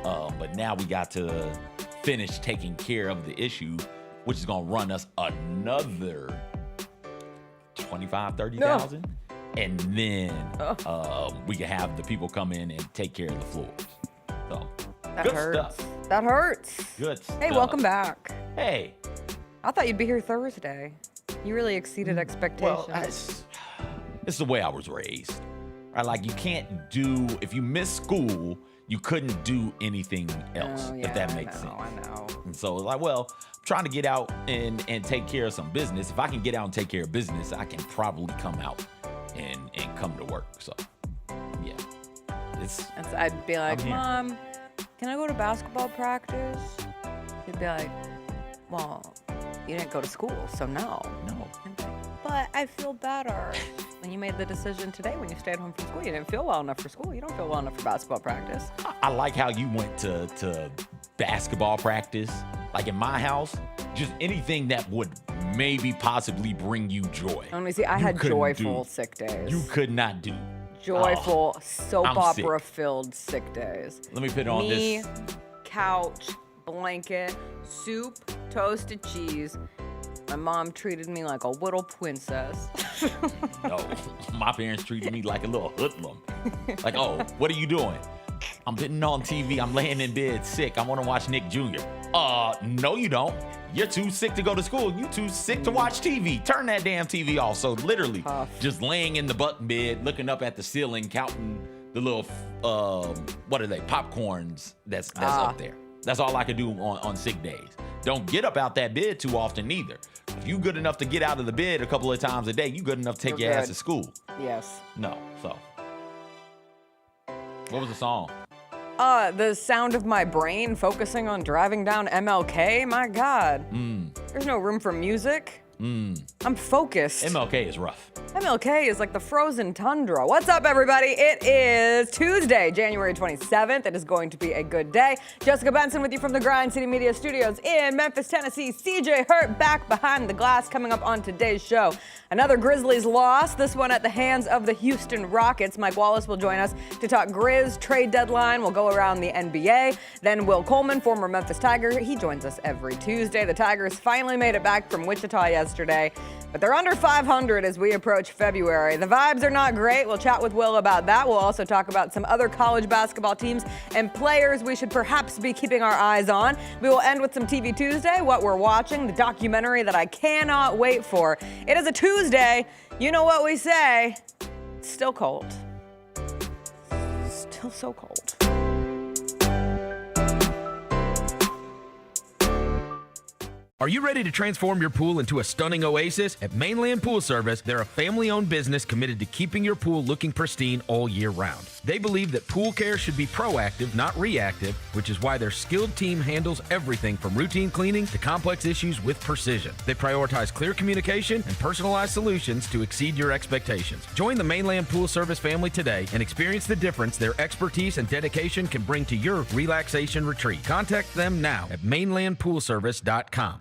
But now we got to finish taking care of the issue, which is going to run us another 25, 30,000. And then we can have the people come in and take care of the floors. So That good hurts. stuff. That hurts. Good stuff. Hey, welcome back. Hey. I thought you'd be here Thursday. You really exceeded expectations. Well, it's the way I was raised. Right? Like, you can't do, if you miss school, you couldn't do anything else, if that makes sense. I know. And so, like, well, I'm trying to get out and take care of some business. If I can get out and take care of business, I can probably come out and come to work. So, yeah. I'd be like, Mom, can I go to basketball practice? She'd be like, well, you didn't go to school, so no. No. But I feel better. When you made the decision today, when you stayed home from school, you didn't feel well enough for school. You don't feel well enough for basketball practice. I like how you went to basketball practice. Like, in my house, just anything that would maybe possibly bring you joy. Let me see. I had joyful sick days. You could not do. Joyful, soap opera-filled sick days. Let me put on this. Couch, blanket, soup, toasted cheese. My mom treated me like a little princess. No, my parents treated me like a little hoodlum. Like, oh, what are you doing? I'm sitting on TV. I'm laying in bed sick. I want to watch Nick Jr. No, you don't. You're too sick to go to school. You too sick to watch TV. Turn that damn TV off. So literally, just laying in the bunk bed, looking up at the ceiling, counting the little, what are they, popcorns that's up there. That's all I could do on sick days. Don't get up out that bed too often either. If you good enough to get out of the bed a couple of times a day, you good enough to take your ass to school. Yes. No, so. What was the song? The sound of my brain focusing on driving down MLK. My God. There's no room for music. I'm focused. MLK is rough. MLK is like the frozen tundra. What's up, everybody? It is Tuesday, January 27th. It is going to be a good day. Jessica Benson with you from the Grind City Media Studios in Memphis, Tennessee. CJ Hurt back behind the glass coming up on today's show. Another Grizzlies loss, this one at the hands of the Houston Rockets. Mike Wallace will join us to talk Grizz trade deadline. We'll go around the NBA. Then Will Coleman, former Memphis Tiger, he joins us every Tuesday. The Tigers finally made it back from Wichita yesterday, but they're under 500 as we approach February. The vibes are not great. We'll chat with Will about that. We'll also talk about some other college basketball teams and players we should perhaps be keeping our eyes on. We will end with some TV Tuesday, what we're watching, the documentary that I cannot wait for. It is a Tuesday. You know what we say. It's still cold. Still so cold. Are you ready to transform your pool into a stunning oasis? At Mainland Pool Service, they're a family-owned business committed to keeping your pool looking pristine all year round. They believe that pool care should be proactive, not reactive, which is why their skilled team handles everything from routine cleaning to complex issues with precision. They prioritize clear communication and personalized solutions to exceed your expectations. Join the Mainland Pool Service family today and experience the difference their expertise and dedication can bring to your relaxation retreat. Contact them now at mainlandpoolservice.com.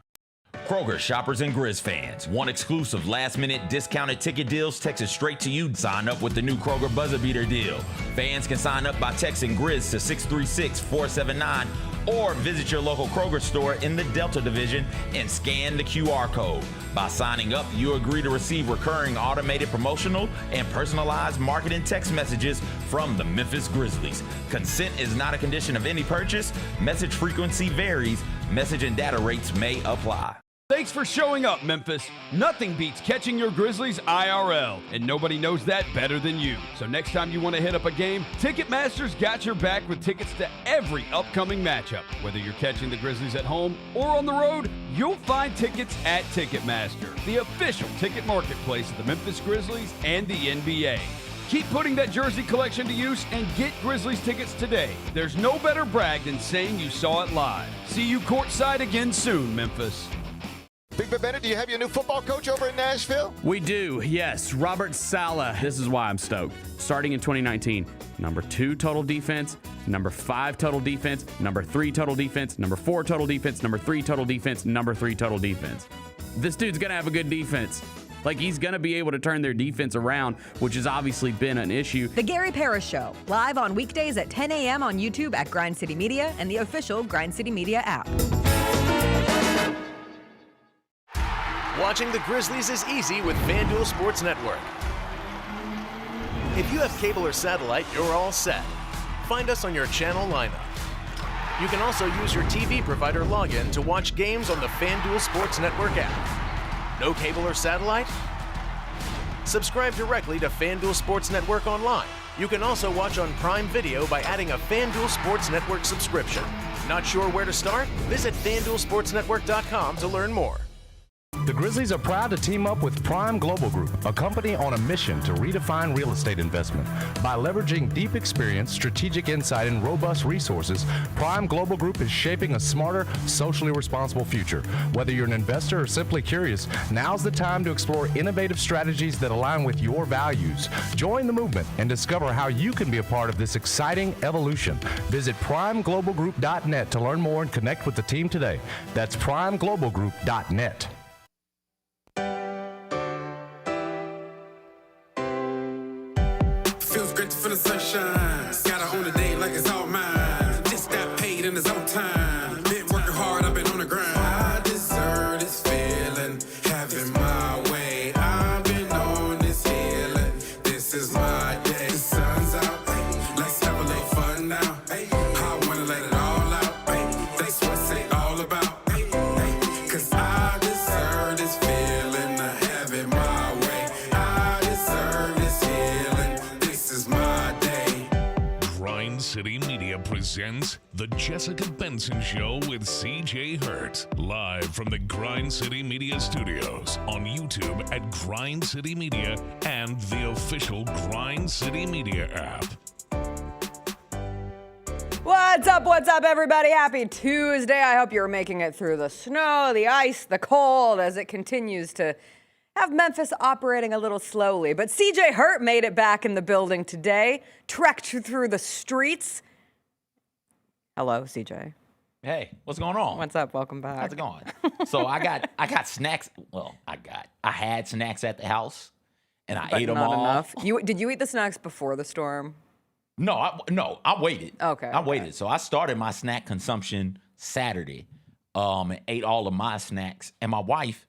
Kroger shoppers and Grizz fans. Want exclusive last-minute discounted ticket deals texted straight to you? Sign up with the new Kroger Buzzer Beater deal. Fans can sign up by texting Grizz to 636-479 or visit your local Kroger store in the Delta Division and scan the QR code. By signing up, you agree to receive recurring automated promotional and personalized marketing text messages from the Memphis Grizzlies. Consent is not a condition of any purchase. Message frequency varies. Message and data rates may apply. Thanks for showing up, Memphis. Nothing beats catching your Grizzlies IRL, and nobody knows that better than you. So next time you want to hit up a game, Ticketmaster's got your back with tickets to every upcoming matchup. Whether you're catching the Grizzlies at home or on the road, you'll find tickets at Ticketmaster, the official ticket marketplace of the Memphis Grizzlies and the NBA. Keep putting that jersey collection to use and get Grizzlies tickets today. There's no better brag than saying you saw it live. See you courtside again soon, Memphis. Big Ben Bennett, do you have your new football coach over in Nashville? We do, yes. Robert Saleh. This is why I'm stoked. Starting in 2019, number 2 total defense, number 5 total defense, number 3 total defense, number 4 total defense, number 3 total defense, number 3 total defense. This dude's going to have a good defense. Like, he's going to be able to turn their defense around, which has obviously been an issue. The Gary Parrish Show, live on weekdays at 10 a.m. on YouTube at Grind City Media and the official Grind City Media app. Watching the Grizzlies is easy with FanDuel Sports Network. If you have cable or satellite, you're all set. Find us on your channel lineup. You can also use your TV provider login to watch games on the FanDuel Sports Network app. No cable or satellite? Subscribe directly to FanDuel Sports Network online. You can also watch on Prime Video by adding a FanDuel Sports Network subscription. Not sure where to start? Visit FanDuelSportsNetwork.com to learn more. The Grizzlies are proud to team up with Prime Global Group, a company on a mission to redefine real estate investment. By leveraging deep experience, strategic insight, and robust resources, Prime Global Group is shaping a smarter, socially responsible future. Whether you're an investor or simply curious, now's the time to explore innovative strategies that align with your values. Join the movement and discover how you can be a part of this exciting evolution. Visit primeglobalgroup.net to learn more and connect with the team today. That's primeglobalgroup.net. Feels great to feel the sunshine. Gotta own the day like it's all mine. Just got paid in his own time. Been working hard, I've been on the grind. I deserve this feeling, having my way. I've been on this healing. This is my day. The sun's out, let's have a little fun now. I wanna let it all out. That's what it's all about. Cause I deserve this feeling, having my way. I deserve this healing. This is my day. Grind City Media presents The Jessica Benson Show with CJ Hurt. Live from the Grind City Media studios on YouTube at Grind City Media and the official Grind City Media app. What's up, everybody? Happy Tuesday. I hope you're making it through the snow, the ice, the cold, as it continues to have Memphis operating a little slowly. But CJ Hurt made it back in the building today, trekked through the streets. Hello, CJ. Hey, what's going on? What's up? Welcome back. How's it going? So I got snacks. Well, I had snacks at the house, and I ate them Not all. enough. Did you eat the snacks before the storm? No, I waited. Okay, I waited. okay. So I started my snack consumption Saturday, and ate all of my snacks. And my wife,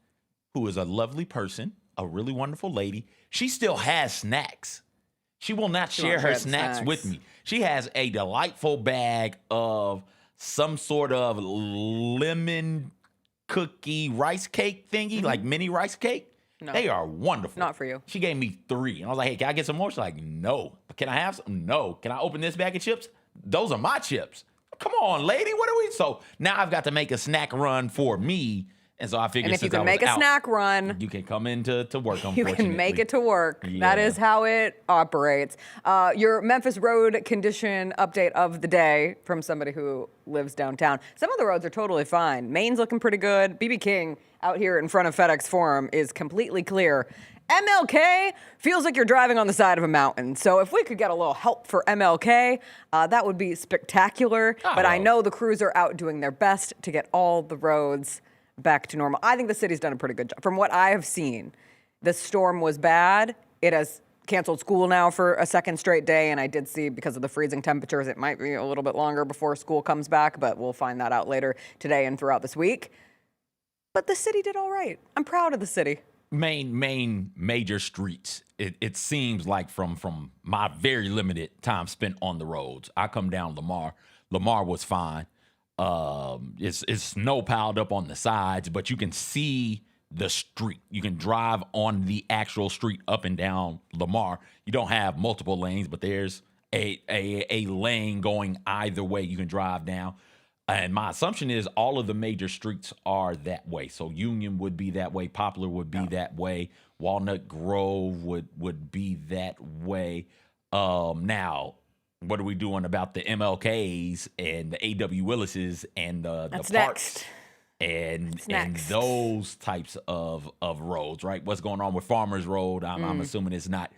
who is a lovely person, a really wonderful lady, she still has snacks. She will not share her snacks with me. She has a delightful bag of some sort of lemon cookie rice cake thingy, like mini rice cake. No. They are wonderful. Not for you. She gave me 3. And I was like, hey, can I get some more? She's like, no. Can I have some? No. Can I open this bag of chips? Those are my chips. Come on, lady. What are we? So now I've got to make a snack run for me. And so I figured, And if you since I can was make a out, snack run, you can come into work, you unfortunately. can make it to work. Yeah. That is how it operates. Your Memphis road condition update of the day from somebody who lives downtown. Some of the roads are totally fine. Maine's looking pretty good. BB King out here in front of FedEx Forum is completely clear. MLK feels like you're driving on the side of a mountain. So if we could get a little help for MLK, that would be spectacular. But I know the crews are out doing their best to get all the roads back to normal. I think the city's done a pretty good job. From what I have seen, the storm was bad. It has canceled school now for a second straight day, and I did see, because of the freezing temperatures, it might be a little bit longer before school comes back, but we'll find that out later today and throughout this week. But the city did all right. I'm proud of the city. Main major streets. It seems like from my very limited time spent on the roads. I come down Lamar. Lamar was fine. It's snow piled up on the sides, but you can see the street. You can drive on the actual street up and down Lamar. You don't have multiple lanes, but there's a lane going either way you can drive down. And my assumption is all of the major streets are that way. So Union would be that way. Poplar would be that way. Walnut Grove would be that way. Now, what are we doing about the MLKs and the A.W. Willis's and the That's parks next. and those types of roads, right? What's going on with Farmers Road? I'm assuming it's not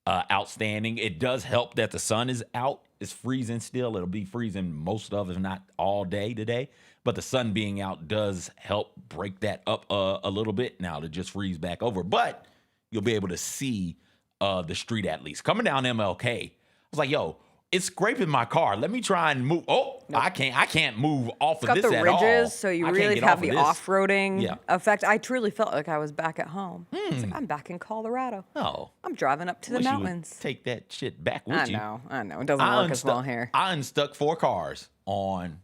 outstanding. It does help that the sun is out. It's freezing still. It'll be freezing most of, if not all day today. But the sun being out does help break that up a little bit. Now to just freeze back over. But you'll be able to see the street at least. Coming down MLK, I was like, yo, it's scraping my car. Let me try and move. Oh, nope. I can't move off of this at all. Got the ridges, so you really have the off-roading Yeah. effect. I truly felt like I was back at home. It's like, I'm back in Colorado. Oh. I'm driving up to the Wish you would mountains. take that shit back with you. I know. It doesn't work as well here. I unstuck 4 cars on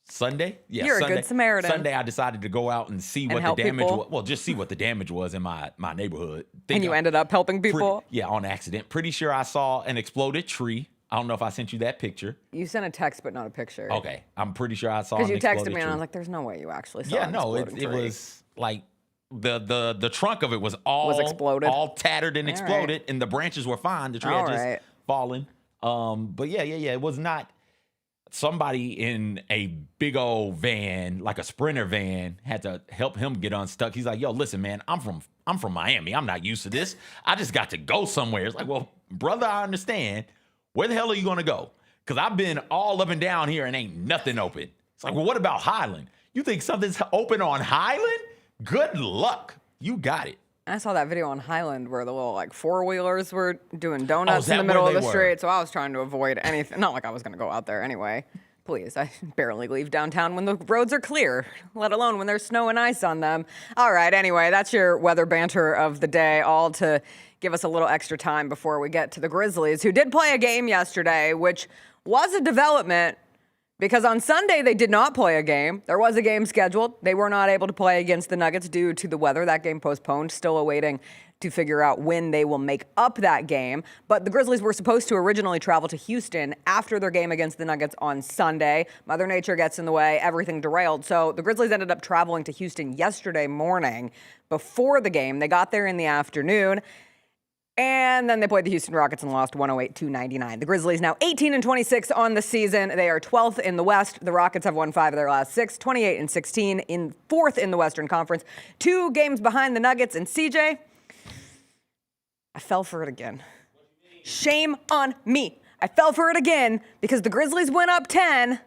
Sunday. Yeah, You're Sunday. a good Samaritan. Sunday, I decided to go out and see what the help damage people. was. Well, just see what the damage was in my neighborhood. And you ended up helping people? On accident. Pretty sure I saw an exploded tree. I don't know if I sent you that picture. You sent a text, but not a picture. Okay, I'm pretty sure I saw an exploded tree. Because you texted me, and I was like, there's no way you actually saw an exploding tree. It was like the trunk of it was all exploded? all tattered and exploded, and the branches were fine. The tree had just fallen. But yeah, it was not somebody in a big old van, like a Sprinter van, had to help him get unstuck. He's like, yo, listen, man, I'm from Miami. I'm not used to this. I just got to go somewhere. It's like, well, brother, I understand. Where the hell are you going to go? Because I've been all up and down here and ain't nothing open. It's like, well, what about Highland? You think something's open on Highland? Good luck. You got it. I saw that video on Highland where the little like 4-wheelers were doing donuts in the that middle where of the they were? street. So I was trying to avoid anything. Not like I was going to go out there anyway. Please, I barely leave downtown when the roads are clear, let alone when there's snow and ice on them. All right, anyway, that's your weather banter of the day, all to give us a little extra time before we get to the Grizzlies, who did play a game yesterday, which was a development because on Sunday they did not play a game. There was a game scheduled. They were not able to play against the Nuggets due to the weather. That game postponed, still awaiting to figure out when they will make up that game. But the Grizzlies were supposed to originally travel to Houston after their game against the Nuggets on Sunday. Mother Nature gets in the way, everything derailed. So the Grizzlies ended up traveling to Houston yesterday morning before the game. They got there in the afternoon. And then they played the Houston Rockets and lost 108-99. The Grizzlies now 18-26 on the season. They are 12th in the West. The Rockets have won 5 of their last 6, 28-16 in 4th in the Western Conference. 2 games behind the Nuggets. And CJ, I fell for it again. Shame on me. I fell for it again because the Grizzlies went up 10.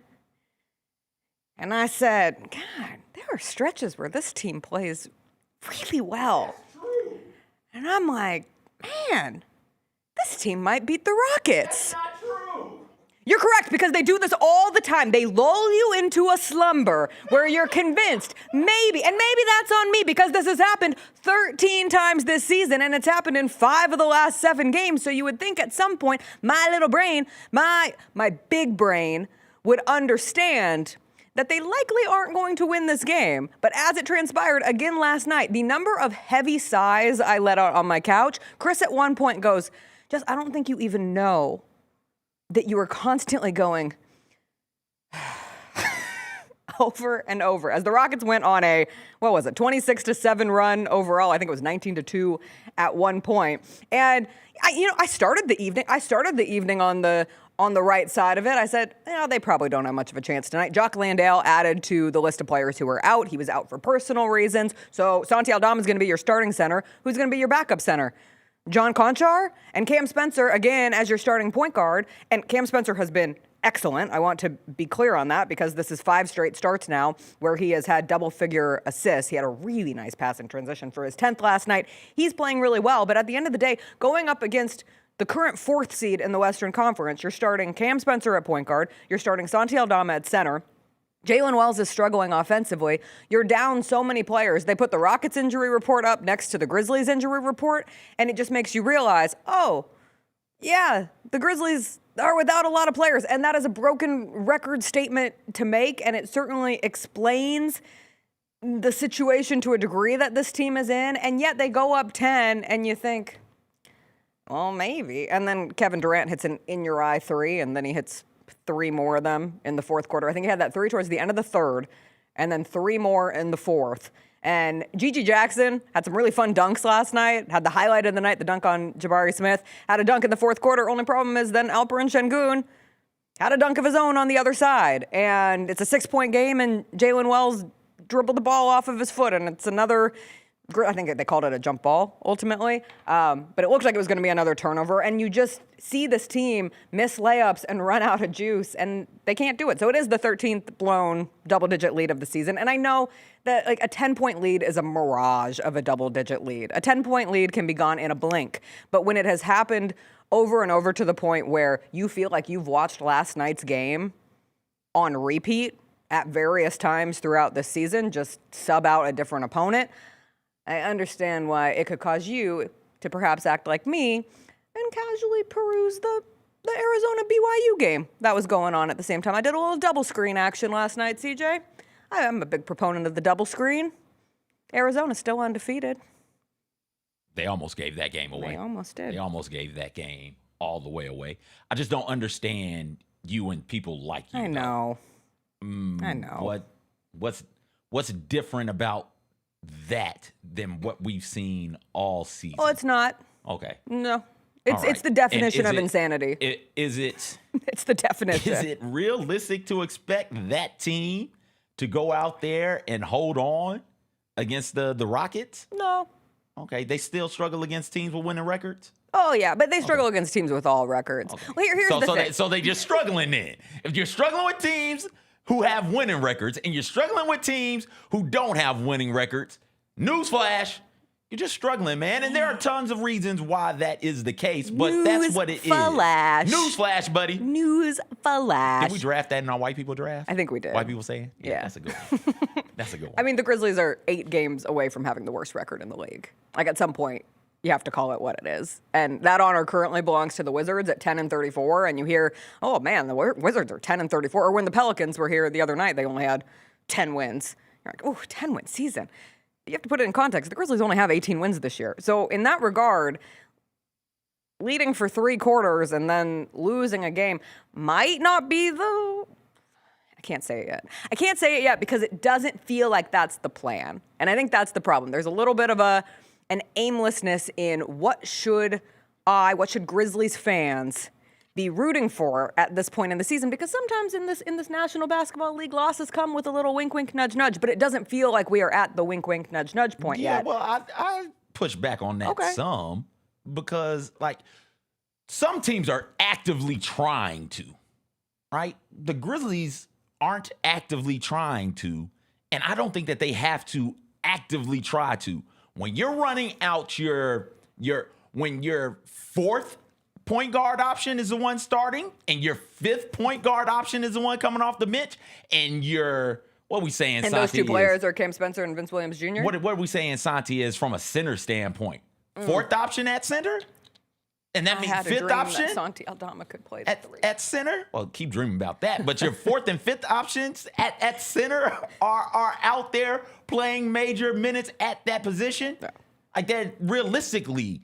And I said, God, there are stretches where this team plays really well. And I'm like, man, this team might beat the Rockets. That's not true. You're correct, because they do this all the time. They lull you into a slumber where you're convinced, maybe, and maybe that's on me because this has happened 13 times this season, and it's happened in 5 of the last 7 games. So you would think at some point, my little brain, my big brain would understand that they likely aren't going to win this game. But as it transpired again last night, the number of heavy sighs I let out on my couch, Chris at one point goes, Jess, I don't think you even know that you were constantly going over and over. As the Rockets went on a, 26-7 run overall. I think it was 19-2 at one point. And I started the evening on the right side of it. I said, they probably don't have much of a chance tonight. Jock Landale added to the list of players who were out. He was out for personal reasons. So Santi Aldama is going to be your starting center. Who's going to be your backup center? John Conchar and Cam Spencer, again, as your starting point guard. And Cam Spencer has been excellent. I want to be clear on that because this is 5 straight starts now where he has had double-figure assists. He had a really nice pass in transition for his 10th last night. He's playing really well. But at the end of the day, going up against the current 4th seed in the Western Conference, you're starting Cam Spencer at point guard. You're starting Santi Aldama at center. Jalen Wells is struggling offensively. You're down so many players. They put the Rockets injury report up next to the Grizzlies injury report, and it just makes you realize, the Grizzlies are without a lot of players, and that is a broken record statement to make, and it certainly explains the situation to a degree that this team is in, and yet they go up 10, and you think, well, maybe. And then Kevin Durant hits an in-your-eye 3, and then he hits 3 more of them in the 4th quarter. I think he had that 3 towards the end of the 3rd, and then 3 more in the 4th. And Gigi Jackson had some really fun dunks last night, had the highlight of the night, the dunk on Jabari Smith, had a dunk in the 4th quarter. Only problem is then Alperen Şengün had a dunk of his own on the other side. And it's a 6-point game, and Jalen Wells dribbled the ball off of his foot, and it's another I think they called it a jump ball ultimately, but it looked like it was going to be another turnover. And you just see this team miss layups and run out of juice, and they can't do it. So it is the 13th blown double-digit lead of the season. And I know that like a 10-point lead is a mirage of a double-digit lead. A 10-point lead can be gone in a blink, but when it has happened over and over to the point where you feel like you've watched last night's game on repeat at various times throughout the season, just sub out a different opponent, I understand why it could cause you to perhaps act like me and casually peruse the Arizona BYU game that was going on at the same time. I did a little double screen action last night, CJ. I'm a big proponent of the double screen. Arizona's still undefeated. They almost gave that game away. They almost did. They almost gave that game all the way away. I just don't understand you and people like you. I know. I know. What's different about that than what we've seen all season? Well, it's not. Okay. No. It's the definition of insanity. Is it? It's the definition. Is it realistic to expect that team to go out there and hold on against the Rockets? No. Okay. They still struggle against teams with winning records? Oh, yeah, but they struggle against teams with all records. Okay. Well, here's the thing. So they just struggling then. If you're struggling with teams who have winning records and you're struggling with teams who don't have winning records, newsflash, you're just struggling, man. And there are tons of reasons why that is the case, but that's what it is. Newsflash, buddy. Newsflash. Did we draft that in our white people draft? I think we did. White people saying? Yeah. That's a good one. That's a good one. I mean, the Grizzlies are 8 games away from having the worst record in the league. Like, at some point, you have to call it what it is. And that honor currently belongs to the Wizards at 10-34. And you hear, oh, man, the Wizards are 10-34. Or when the Pelicans were here the other night, they only had 10 wins. You're like, oh, 10-win season. You have to put it in context. The Grizzlies only have 18 wins this year. So in that regard, leading for 3 quarters and then losing a game might not be the... I can't say it yet. I can't say it yet because it doesn't feel like that's the plan. And I think that's the problem. There's a little bit of an aimlessness in what should Grizzlies fans be rooting for at this point in the season, because sometimes in this National Basketball League, losses come with a little wink, wink, nudge, nudge, but it doesn't feel like we are at the wink, wink, nudge, nudge point yet. Yeah, well, I push back on that some because, like, some teams are actively trying to, right? The Grizzlies aren't actively trying to, and I don't think that they have to actively try to. When you're running out when your 4th point guard option is the one starting, and your 5th point guard option is the one coming off the bench, and what are we saying? And those 2 players are Cam Spencer and Vince Williams Jr. What are we saying? Santi is from a center standpoint, 4th option at center, and that means 5th option. That Santi Aldama could play the 3 at center. Well, keep dreaming about that. But your 4th and 5th options at center are out there playing major minutes at that position. Yeah. Like that, realistically,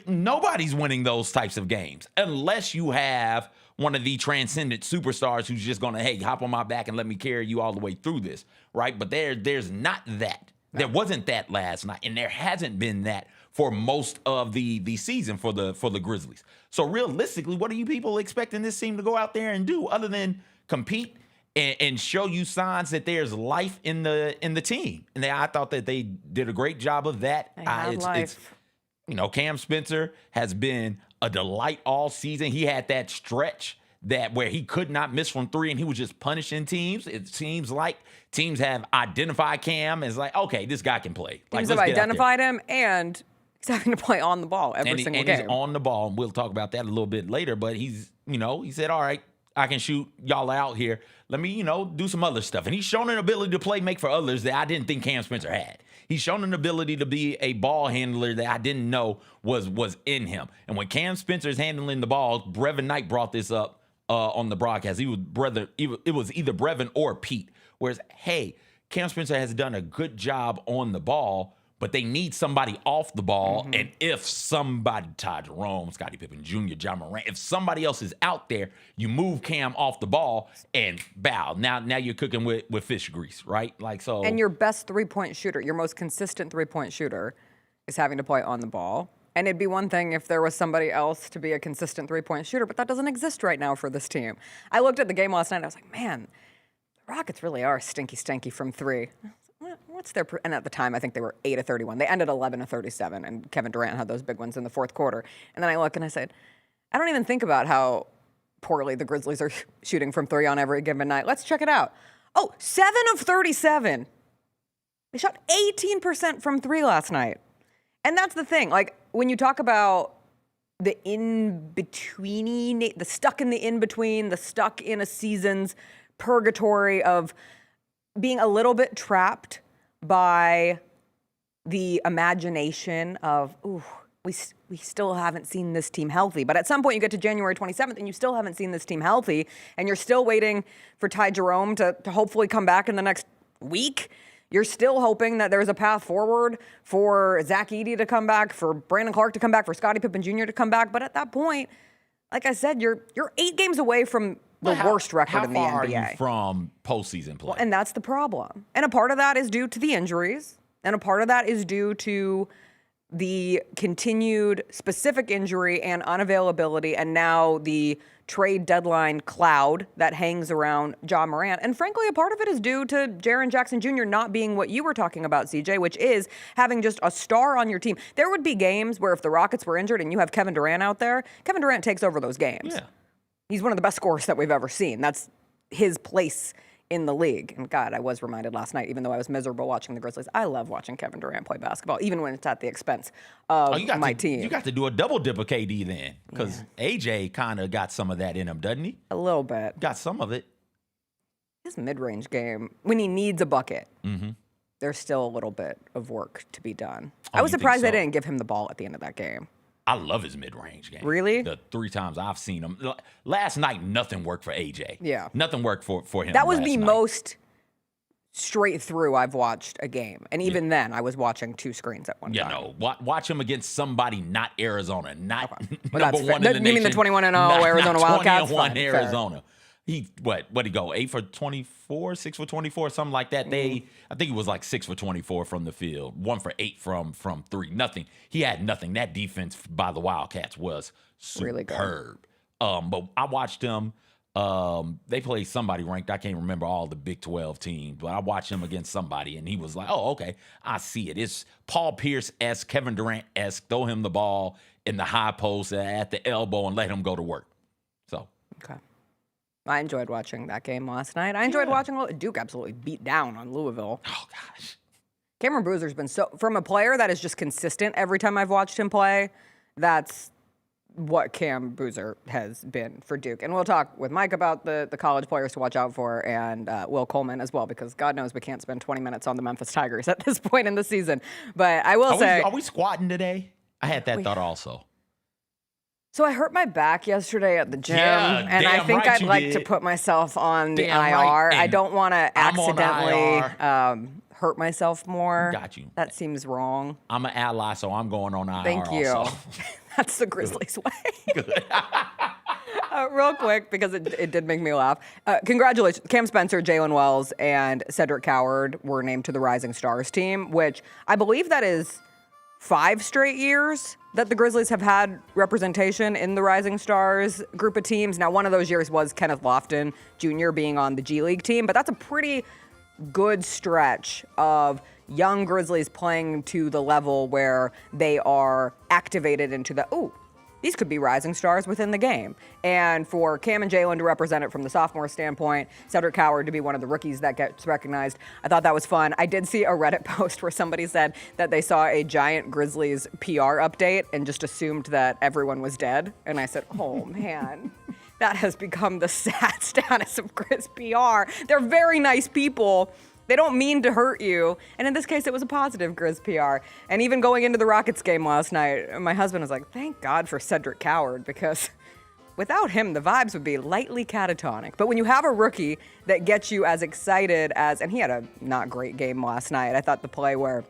nobody's winning those types of games unless you have one of the transcendent superstars who's just going to, hey, hop on my back and let me carry you all the way through this, right? But there's not that. No. There wasn't that last night, and there hasn't been that for most of the season for the Grizzlies. So realistically, what are you people expecting this team to go out there and do other than compete and show you signs that there's life in the team? And I thought that they did a great job of that. It's Cam Spencer has been a delight all season. He had that stretch where he could not miss from 3 and he was just punishing teams. It seems like teams have identified Cam as like, okay, this guy can play. Teams have identified him, and he's having to play on the ball every single game. He's on the ball, and we'll talk about that a little bit later. But he said, all right, I can shoot y'all out here. Let me, do some other stuff. And he's shown an ability to make for others that I didn't think Cam Spencer had. He's shown an ability to be a ball handler that I didn't know was in him. And when Cam Spencer's handling the ball, Brevin Knight brought this up on the broadcast. It was either Brevin or Pete. Whereas, hey, Cam Spencer has done a good job on the ball, but they need somebody off the ball. Mm-hmm. And if somebody, Ty Jerome, Scottie Pippen Jr., John Morant, if somebody else is out there, you move Cam off the ball and bow. Now you're cooking with fish grease, right? Like so. And your best 3-point shooter, your most consistent 3-point shooter, is having to play on the ball. And it'd be one thing if there was somebody else to be a consistent 3-point shooter, but that doesn't exist right now for this team. I looked at the game last night and I was like, man, the Rockets really are stinky from 3. and at the time, I think they were 8 of 31. They ended 11 of 37, and Kevin Durant had those big ones in the fourth quarter. And then I look and I said, I don't even think about how poorly the Grizzlies are shooting from three on every given night. Let's check it out. Oh, 7 of 37. They shot 18% from three last night. And that's the thing. Like, when you talk about the in-between, the stuck in the in-between, the stuck in a season's purgatory of being a little bit trapped by the imagination of, ooh, we still haven't seen this team healthy. But at some point you get to January 27th and you still haven't seen this team healthy, and you're still waiting for Ty Jerome to hopefully come back in the next week. You're still hoping that there's a path forward for Zach Edey to come back, for Brandon Clark to come back, for Scottie Pippen Jr. to come back. But at that point, like I said, you're 8 games away from the worst record in the NBA. How far are you from postseason play? Well, and that's the problem. And a part of that is due to the injuries, and a part of that is due to the continued specific injury and unavailability, and now the trade deadline cloud that hangs around Ja Morant. And frankly, a part of it is due to Jaren Jackson Jr. not being what you were talking about, CJ, which is having just a star on your team. There would be games where if the Rockets were injured and you have Kevin Durant out there, Kevin Durant takes over those games. Yeah. He's one of the best scorers that we've ever seen. That's his place in the league. And God, I was reminded last night, even though I was miserable watching the Grizzlies, I love watching Kevin Durant play basketball, even when it's at the expense of my team. You got to do a double dip of KD then, because AJ kind of got some of that in him, doesn't he? A little bit. Got some of it. His mid-range game, when he needs a bucket, there's still a little bit of work to be done. I was surprised they didn't give him the ball at the end of that game. I love his mid-range game. Really? The 3 times I've seen him. Last night, nothing worked for AJ. Yeah. Nothing worked for him. That was the night. most straight through I've watched a game. And even then, I was watching 2 screens at one time. No. Watch him against somebody not Arizona, not Well, number that's one fair. in the You mean nation. the 21-0 Arizona Wildcats? 21 Fine, fair. Arizona. What'd he go? 8 for 24, 6 for 24, something like that. I think it was like 6 for 24 from the field, 1 for 8 from 3. Nothing. He had nothing. That defense by the Wildcats was Really good. superb. But I watched them. They played somebody ranked. I can't remember all the Big 12 teams, but I watched him against somebody, and he was like, "Oh, okay, I see it. It's Paul Pierce-esque, Kevin Durant-esque. Throw him the ball in the high post at the elbow and let him go to work." So. Okay. I enjoyed watching that game last night. I enjoyed watching Duke absolutely beat down on Louisville. Oh, gosh. Cameron Boozer's been from a player that is just consistent every time I've watched him play, that's what Cam Boozer has been for Duke. And we'll talk with Mike about the college players to watch out for, and Will Coleman as well, because God knows we can't spend 20 minutes on the Memphis Tigers at this point in the season. But I will say... Are we squatting today? I had that thought also. So I hurt my back yesterday at the gym, and I think right I'd like to put myself on the IR. Right. I don't want to I'm on accidentally hurt myself more. Got you. That seems wrong. I'm an ally, so I'm going on IR. Thank you. Also. That's the Grizzlies way. Good. Real quick, because it did make me laugh. Congratulations. Cam Spencer, Jalen Wells, and Cedric Coward were named to the Rising Stars team, which I believe that is 5 straight years that the Grizzlies have had representation in the Rising Stars group of teams. Now, one of those years was Kenneth Lofton Jr. being on the G League team, but that's a pretty good stretch of young Grizzlies playing to the level where they are activated into these could be rising stars within the game. And for Cam and Jalen to represent it from the sophomore standpoint, Cedric Coward to be one of the rookies that gets recognized, I thought that was fun. I did see a Reddit post where somebody said that they saw a giant Grizzlies PR update and just assumed that everyone was dead. And I said, oh man, that has become the sad status of Grizz PR. They're very nice people. They don't mean to hurt you. And in this case, it was a positive Grizz PR. And even going into the Rockets game last night, my husband was like, thank God for Cedric Coward, because without him, the vibes would be lightly catatonic. But when you have a rookie that gets you as excited as, and he had a not great game last night. I thought the play where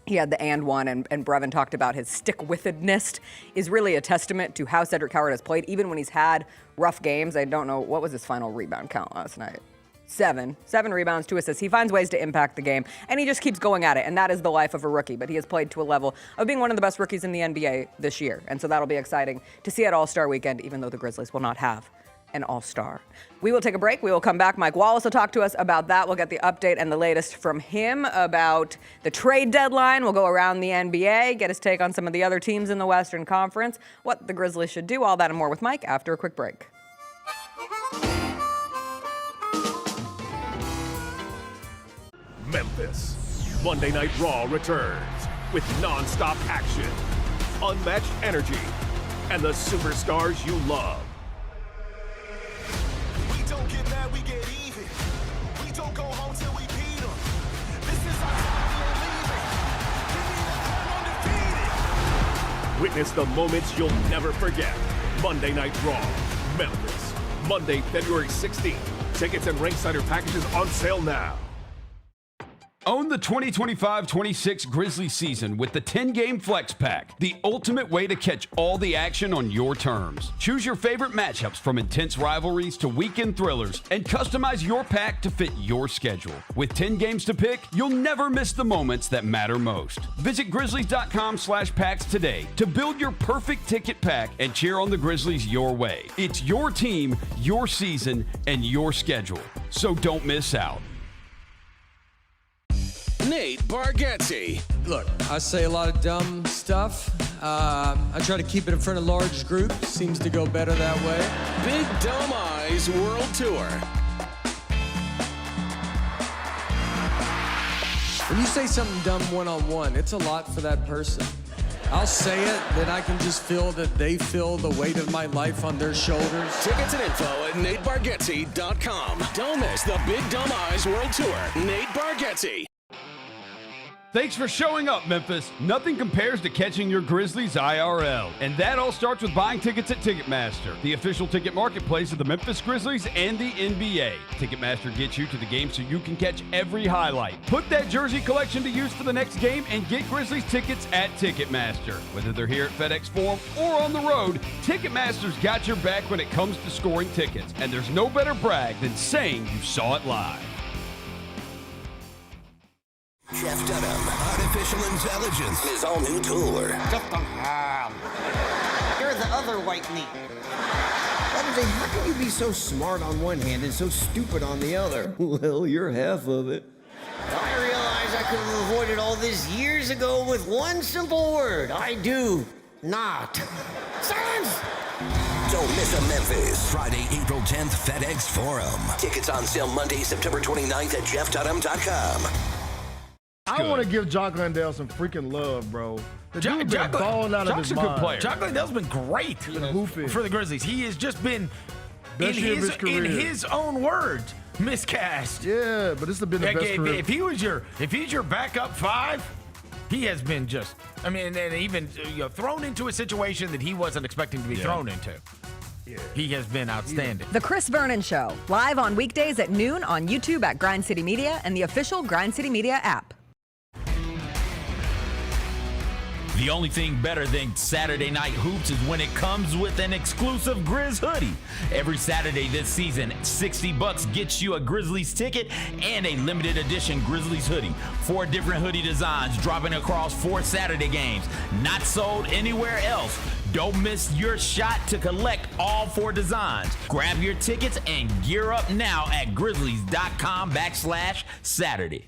he had the and one, and Brevin talked about his stick-with-itness is really a testament to how Cedric Coward has played, even when he's had rough games. I don't know, what was his final rebound count last night? 7 rebounds, 2 assists. He finds ways to impact the game, and he just keeps going at it, and that is the life of a rookie. But he has played to a level of being one of the best rookies in the NBA this year, and so that'll be exciting to see at All-Star Weekend, even though the Grizzlies will not have an all-star. We will take a break. We will come back. Mike Wallace will talk to us about that. We'll get the update and the latest from him about the trade deadline. We'll go around the NBA, get his take on some of the other teams in the Western Conference, what the Grizzlies should do, all that and more with Mike after a quick break. Memphis. Monday Night Raw returns with non-stop action, unmatched energy, and the superstars you love. We don't get mad, we get even. We don't go home till we beat them. This is our time, we ain't leaving. Give me the crown undefeated. Witness the moments you'll never forget. Monday Night Raw, Memphis. Monday, February 16th. Tickets and Ringsider packages on sale now. Own the 2025-26 Grizzlies season with the 10-game Flex Pack, the ultimate way to catch all the action on your terms. Choose your favorite matchups from intense rivalries to weekend thrillers and customize your pack to fit your schedule. With 10 games to pick, you'll never miss the moments that matter most. Visit Grizzlies.com/packs today to build your perfect ticket pack and cheer on the Grizzlies your way. It's your team, your season, and your schedule. So don't miss out. Nate Bargatze. Look, I say a lot of dumb stuff. I try to keep it in front of large groups. Seems to go better that way. Big Dome Eyes World Tour. When you say something dumb one-on-one, it's a lot for that person. I'll say it, then I can just feel that they feel the weight of my life on their shoulders. Tickets and info at NateBargatze.com. Don't miss the Big Dome Eyes World Tour. Nate Bargatze. Thanks for showing up, Memphis. Nothing compares to catching your Grizzlies IRL. And that all starts with buying tickets at Ticketmaster, the official ticket marketplace of the Memphis Grizzlies and the NBA. Ticketmaster gets you to the game so you can catch every highlight. Put that jersey collection to use for the next game and get Grizzlies tickets at Ticketmaster. Whether they're here at FedEx Forum or on the road, Ticketmaster's got your back when it comes to scoring tickets. And there's no better brag than saying you saw it live. Jeff Dunham, Artificial Intelligence, his all-new tour. You're the other white meat. How can you be so smart on one hand and so stupid on the other? Well, you're half of it. I realize I could have avoided all this years ago with one simple word. I do not. Silence! Don't miss a Memphis. Friday, April 10th, FedEx Forum. Tickets on sale Monday, September 29th at jeffdunham.com. I want to give Jock Landale some freaking love, bro. The dude been balling out of his mind. Jock's a good player. Jock Landale's been great for the Grizzlies. He has just been, in his own words, miscast. Yeah, but this has been the best career. If he's your backup five, he has been just. I mean, and even thrown into a situation that he wasn't expecting to be thrown into. Yeah. He has been outstanding. The Chris Vernon Show, live on weekdays at noon on YouTube at Grind City Media and the official Grind City Media app. The only thing better than Saturday Night Hoops is when it comes with an exclusive Grizz hoodie. Every Saturday this season, $60 gets you a Grizzlies ticket and a limited edition Grizzlies hoodie. 4 different hoodie designs dropping across 4 Saturday games. Not sold anywhere else. Don't miss your shot to collect all 4 designs. Grab your tickets and gear up now at grizzlies.com/Saturday.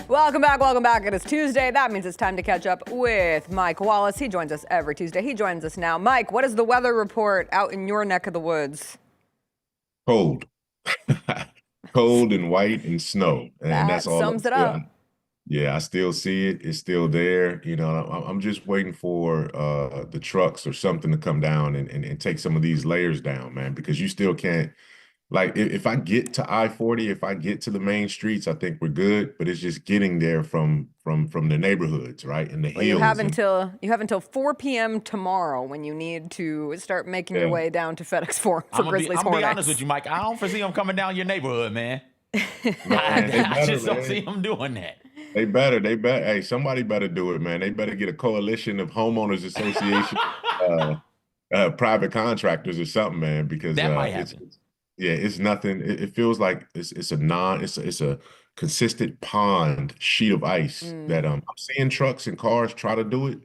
Welcome back. It is Tuesday. That means it's time to catch up with Mike Wallace. He joins us every Tuesday. He joins us now. Mike, what is the weather report out in your neck of the woods? Cold. Cold and white and snow. And that's all. Sums it up. Yeah, I still see it. It's still there. You know, I'm just waiting for the trucks or something to come down and take some of these layers down, man, because you still can't. Like, if I get to I-40, if I get to the main streets, I think we're good. But it's just getting there from the neighborhoods, right, and the hills. You have until 4 p.m. tomorrow when you need to start making your way down to FedEx Forum for Grizzlies Hornets. I'm gonna be honest with you, Mike. I don't foresee them coming down your neighborhood, man. I just don't see them doing that. They better. Hey, somebody better do it, man. They better get a coalition of homeowners association, private contractors or something, man, because that might happen. Yeah, it's nothing. It feels like it's a consistent pond sheet of ice that I'm seeing trucks and cars try to do it,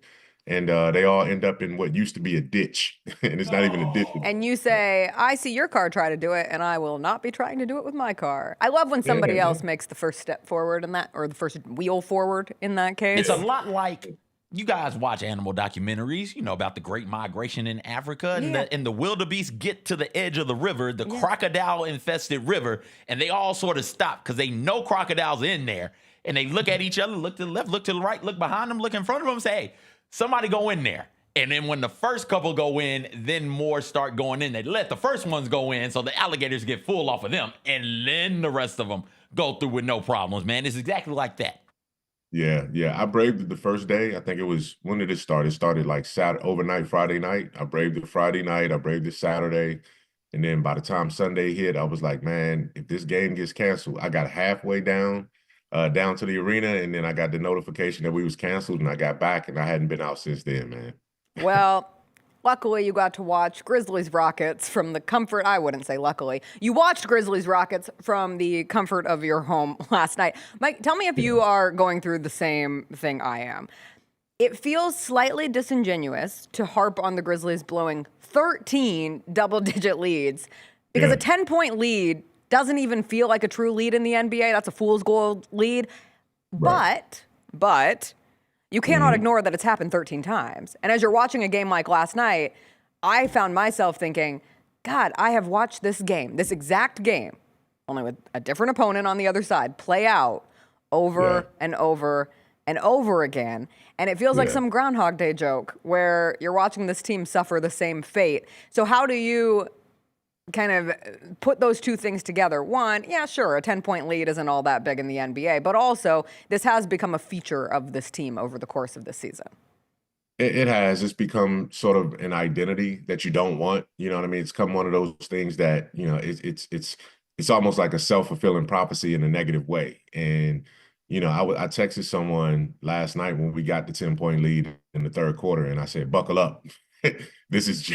and they all end up in what used to be a ditch, and it's not even a ditch. And you say, I see your car try to do it, and I will not be trying to do it with my car. I love when somebody else makes the first step forward in that, or the first wheel forward in that case. It's a lot like you guys watch animal documentaries, you know, about the Great Migration in Africa, and the wildebeest get to the edge of the river, the crocodile-infested river, and they all sort of stop because they know crocodiles in there, and they look at each other, look to the left, look to the right, look behind them, look in front of them, say, hey, somebody go in there. And then when the first couple go in, then more start going in. They let the first ones go in so the alligators get full off of them, and then the rest of them go through with no problems, man. It's exactly like that. Yeah, yeah. I braved it the first day. I think it was, when did it start? It started like overnight, Friday night. I braved it Friday night. I braved it Saturday. And then by the time Sunday hit, I was like, man, if this game gets canceled, I got halfway down to the arena, and then I got the notification that we was canceled, and I got back, and I hadn't been out since then, man. Well, luckily you got to watch Grizzlies Rockets from the comfort, I wouldn't say luckily. You watched Grizzlies Rockets from the comfort of your home last night. Mike, tell me if you are going through the same thing I am. It feels slightly disingenuous to harp on the Grizzlies blowing 13 double-digit leads because a 10-point lead doesn't even feel like a true lead in the NBA. That's a fool's gold lead. Right. But you cannot ignore that it's happened 13 times. And as you're watching a game like last night, I found myself thinking, God, I have watched this game, this exact game, only with a different opponent on the other side, play out over and over and over again. And it feels like some Groundhog Day joke where you're watching this team suffer the same fate. So how do you kind of put those two things together? One, yeah, sure, a 10-point lead isn't all that big in the NBA, but also this has become a feature of this team over the course of this season. It has. It's become sort of an identity that you don't want. You know what I mean? It's come one of those things that, you know, it's almost like a self-fulfilling prophecy in a negative way. And, you know, I texted someone last night when we got the 10-point lead in the third quarter, and I said, buckle up. This is,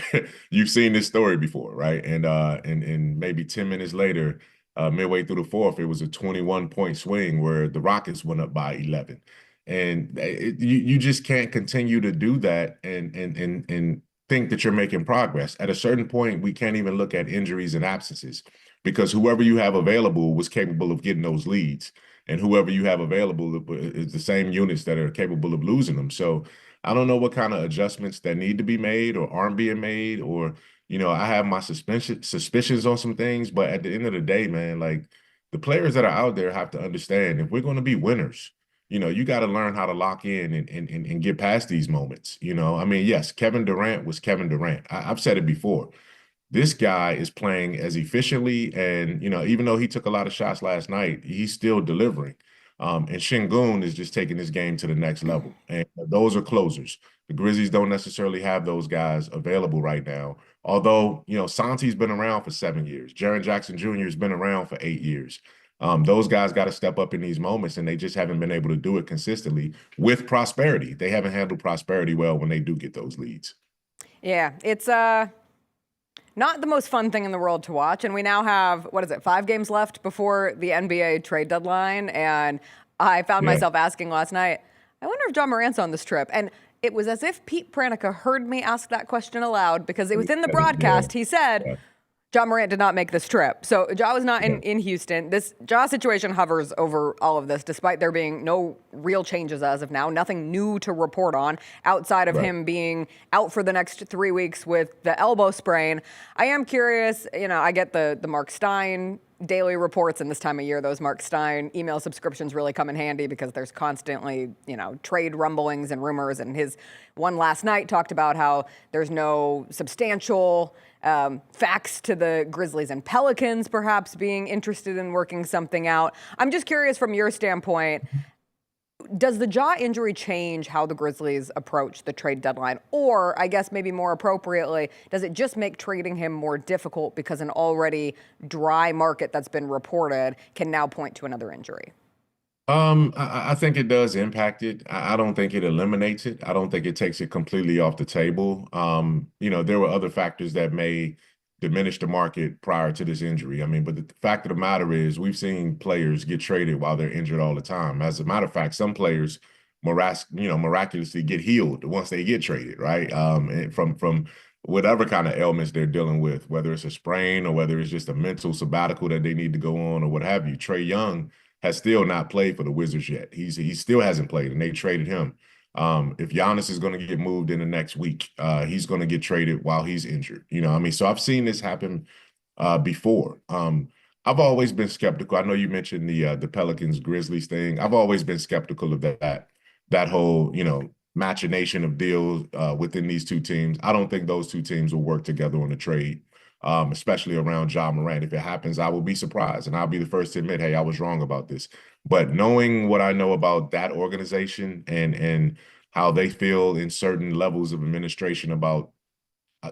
you've seen this story before, right? And maybe 10 minutes later, midway through the fourth, it was a 21-point swing where the Rockets went up by 11. And you just can't continue to do that and think that you're making progress. At a certain point, we can't even look at injuries and absences because whoever you have available was capable of getting those leads. And whoever you have available is the same units that are capable of losing them. So I don't know what kind of adjustments that need to be made or aren't being made, or, you know, I have my suspicions on some things, but at the end of the day, man, like the players that are out there have to understand if we're going to be winners, you know, you got to learn how to lock in and get past these moments. You know, I mean, yes, Kevin Durant was Kevin Durant. I've said it before. This guy is playing as efficiently, and, you know, even though he took a lot of shots last night, he's still delivering. And Şengün is just taking this game to the next level. And those are closers. The Grizzlies don't necessarily have those guys available right now. Although, you know, Santi's been around for 7 years. Jaren Jackson Jr. has been around for 8 years. Those guys got to step up in these moments, and they just haven't been able to do it consistently with prosperity. They haven't handled prosperity well when they do get those leads. Yeah, it's not the most fun thing in the world to watch. And we now have, 5 games left before the NBA trade deadline. And I found myself asking last night, I wonder if John Morant's on this trip. And it was as if Pete Pranica heard me ask that question aloud because it was in the broadcast. He said, John Morant did not make this trip. So Ja was not in Houston. This Ja situation hovers over all of this, despite there being no real changes as of now, nothing new to report on outside of him being out for the next 3 weeks with the elbow sprain. I am curious, you know, I get the Mark Stein daily reports, and this time of year, those Mark Stein email subscriptions really come in handy because there's constantly, you know, trade rumblings and rumors. And his one last night talked about how there's no substantial facts to the Grizzlies and Pelicans perhaps being interested in working something out. I'm just curious from your standpoint, does the Ja injury change how the Grizzlies approach the trade deadline? Or, I guess maybe more appropriately, does it just make trading him more difficult because an already dry market that's been reported can now point to another injury? I think it does impact it. I don't think it eliminates it. I don't think it takes it completely off the table. You know, there were other factors that may diminish the market prior to this injury. I mean, but the fact of the matter is we've seen players get traded while they're injured all the time. As a matter of fact, some players miraculously get healed once they get traded, right? And from whatever kind of ailments they're dealing with, whether it's a sprain or whether it's just a mental sabbatical that they need to go on or what have you. Trae Young has still not played for the Wizards yet. He still hasn't played, and they traded him. If Giannis is going to get moved in the next week, he's going to get traded while he's injured. I mean, so I've seen this happen before. I've always been skeptical. I know you mentioned the Pelicans Grizzlies thing. I've always been skeptical of that whole machination of deals within these two teams. I don't think those two teams will work together on a trade, especially around Ja Morant. If it happens, I will be surprised, and I'll be the first to admit, hey, I was wrong about this. But knowing what I know about that organization and how they feel in certain levels of administration about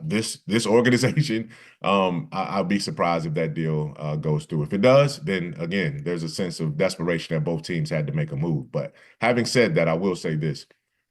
this organization, I'll be surprised if that deal goes through. If it does, then again, there's a sense of desperation that both teams had to make a move. But having said that, I will say this.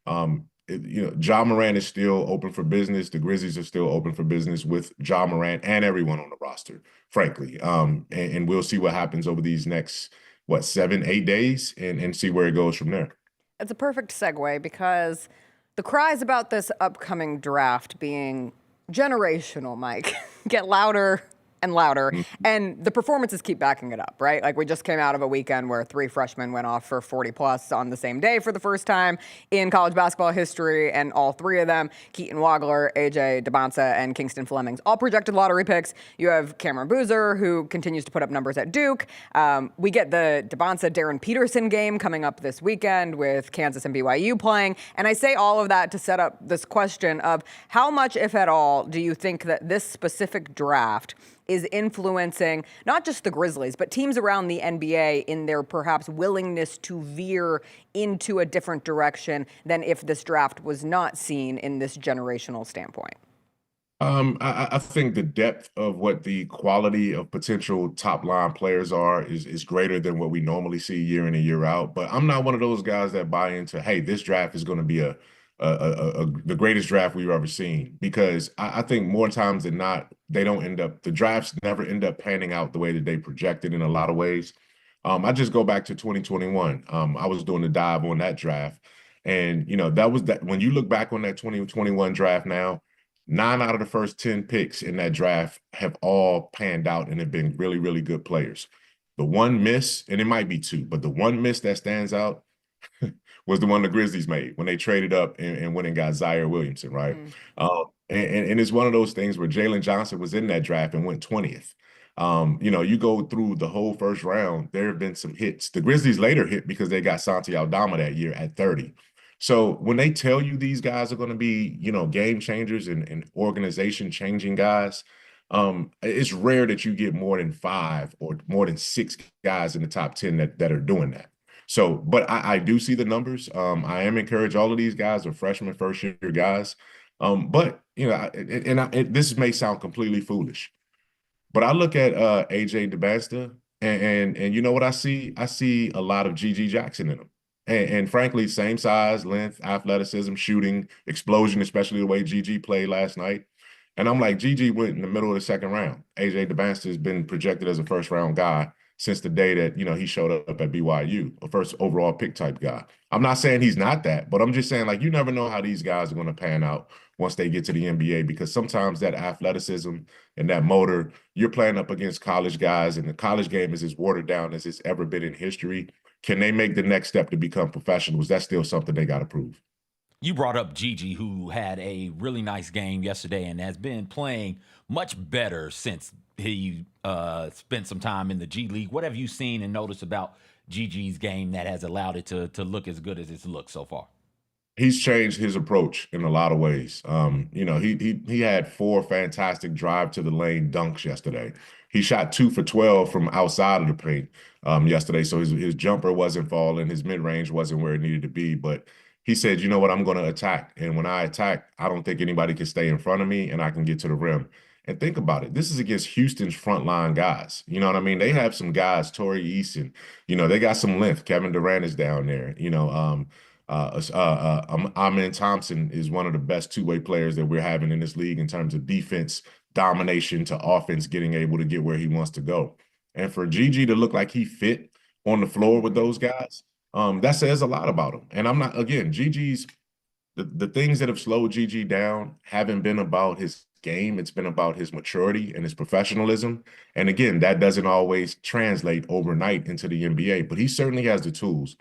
Ja Morant is still open for business. The Grizzlies are still open for business with Ja Morant and everyone on the roster, frankly. And we'll see what happens over these next, 7-8 days and see where it goes from there. It's a perfect segue because the cries about this upcoming draft being generational, Mike, get louder and louder, and the performances keep backing it up, right? Like, we just came out of a weekend where 3 freshmen went off for 40+ on the same day for the first time in college basketball history, and all 3 of them, Keaton Wagler, AJ DeBonsa, and Kingston Flemings, all projected lottery picks. You have Cameron Boozer, who continues to put up numbers at Duke. We get the DeBonsa-Darren Peterson game coming up this weekend with Kansas and BYU playing, and I say all of that to set up this question of how much, if at all, do you think that this specific draft is influencing not just the Grizzlies, but teams around the NBA in their perhaps willingness to veer into a different direction than if this draft was not seen in this generational standpoint? I think the depth of what the quality of potential top line players are is greater than what we normally see year in and year out. But I'm not one of those guys that buy into, hey, this draft is going to be the greatest draft we've ever seen, because I think more times than not, the drafts never end up panning out the way that they projected in a lot of ways. I just go back to 2021. I was doing a dive on that draft, and when you look back on that 2021 draft now, 9 out of the first 10 picks in that draft have all panned out and have been really, really good players. The one miss, and it might be 2, but the one miss that stands out was the one the Grizzlies made when they traded up and went and got Zaire Williamson, right? And it's one of those things where Jalen Johnson was in that draft and went 20th. You go through the whole first round, there have been some hits. The Grizzlies later hit because they got Santi Aldama that year at 30. So when they tell you these guys are going to be, game changers and organization changing guys, it's rare that you get more than 5 or more than 6 guys in the top 10 that are doing that. So, but I do see the numbers. I am encouraged. All of these guys are freshmen, first-year guys. But, this may sound completely foolish, but I look at AJ DeBonsa, and you know what I see? I see a lot of G.G. Jackson in him. And frankly, same size, length, athleticism, shooting, explosion, especially the way GG played last night. And I'm like, GG went in the middle of the second round. AJ DeBonsa has been projected as a first-round guy since the day that, he showed up at BYU, a first overall pick type guy. I'm not saying he's not that, but I'm just saying, you never know how these guys are going to pan out once they get to the NBA, because sometimes that athleticism and that motor, you're playing up against college guys, and the college game is as watered down as it's ever been in history. Can they make the next step to become professionals? That's still something they got to prove. You brought up Gigi, who had a really nice game yesterday and has been playing much better since he spent some time in the G League. What have you seen and noticed about Gigi's game that has allowed it to look as good as it's looked so far? He's changed his approach in a lot of ways. He had 4 fantastic drive to the lane dunks yesterday. He shot 2 for 12 from outside of the paint yesterday, so his jumper wasn't falling, his mid-range wasn't where it needed to be, but he said, you know what, I'm going to attack, and when I attack, I don't think anybody can stay in front of me, and I can get to the rim. And think about it. This is against Houston's frontline guys. You know what I mean? They have some guys, Torrey Eason. They got some length. Kevin Durant is down there. Amen Thompson is one of the best two-way players that we're having in this league in terms of defense, domination to offense getting able to get where he wants to go. And for Gigi to look like he fit on the floor with those guys, that says a lot about him. And I'm not, again, Gigi's, the things that have slowed Gigi down haven't been about his game. It's been about his maturity and his professionalism. And again, that doesn't always translate overnight into the NBA, but he certainly has the tools.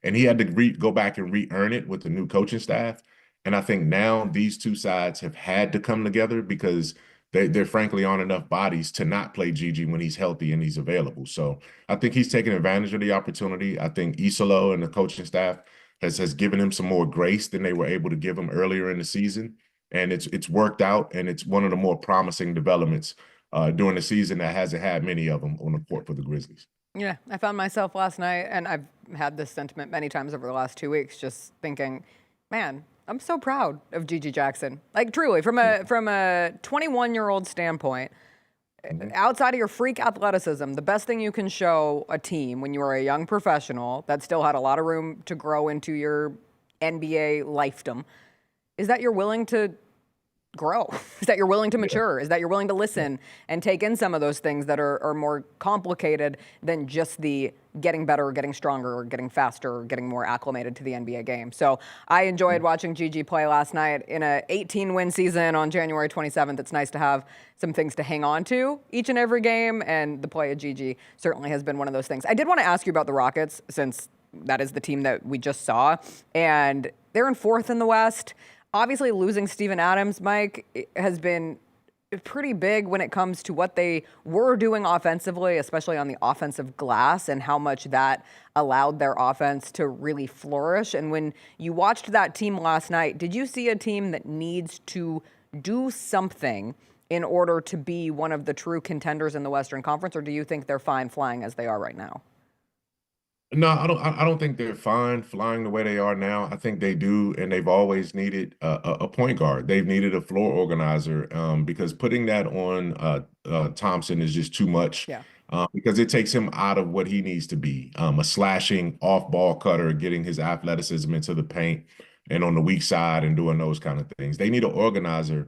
And he had to go back and re-earn it with the new coaching staff. And I think now these two sides have had to come together because they're frankly on enough bodies to not play Gigi when he's healthy and he's available. So I think he's taking advantage of the opportunity. I think Isolo and the coaching staff has given him some more grace than they were able to give him earlier in the season. And it's worked out, and it's one of the more promising developments during the season that hasn't had many of them on the court for the Grizzlies. Yeah, I found myself last night, and I've had this sentiment many times over the last 2 weeks, just thinking, man, I'm so proud of Gigi Jackson. Like, truly, from a 21-year-old standpoint, outside of your freak athleticism, the best thing you can show a team when you are a young professional that still had a lot of room to grow into your NBA lifedom is that you're willing to grow, is that you're willing to mature, is that you're willing to listen and take in some of those things that are more complicated than just the getting better or getting stronger or getting faster or getting more acclimated to the NBA game. So I enjoyed watching Gigi play last night in a 18-win season on January 27th. It's nice to have some things to hang on to each and every game, and the play of Gigi certainly has been one of those things. I did want to ask you about the Rockets, since that is the team that we just saw, and they're in 4th in the West. Obviously, losing Steven Adams, Mike, has been pretty big when it comes to what they were doing offensively, especially on the offensive glass, and how much that allowed their offense to really flourish. And when you watched that team last night, did you see a team that needs to do something in order to be one of the true contenders in the Western Conference, or do you think they're fine flying as they are right now? No, I don't think they're fine flying the way they are now. I think they do, and they've always needed a point guard. They've needed a floor organizer because putting that on Thompson is just too much. Yeah. Because it takes him out of what he needs to be, a slashing off-ball cutter, getting his athleticism into the paint and on the weak side and doing those kind of things. They need an organizer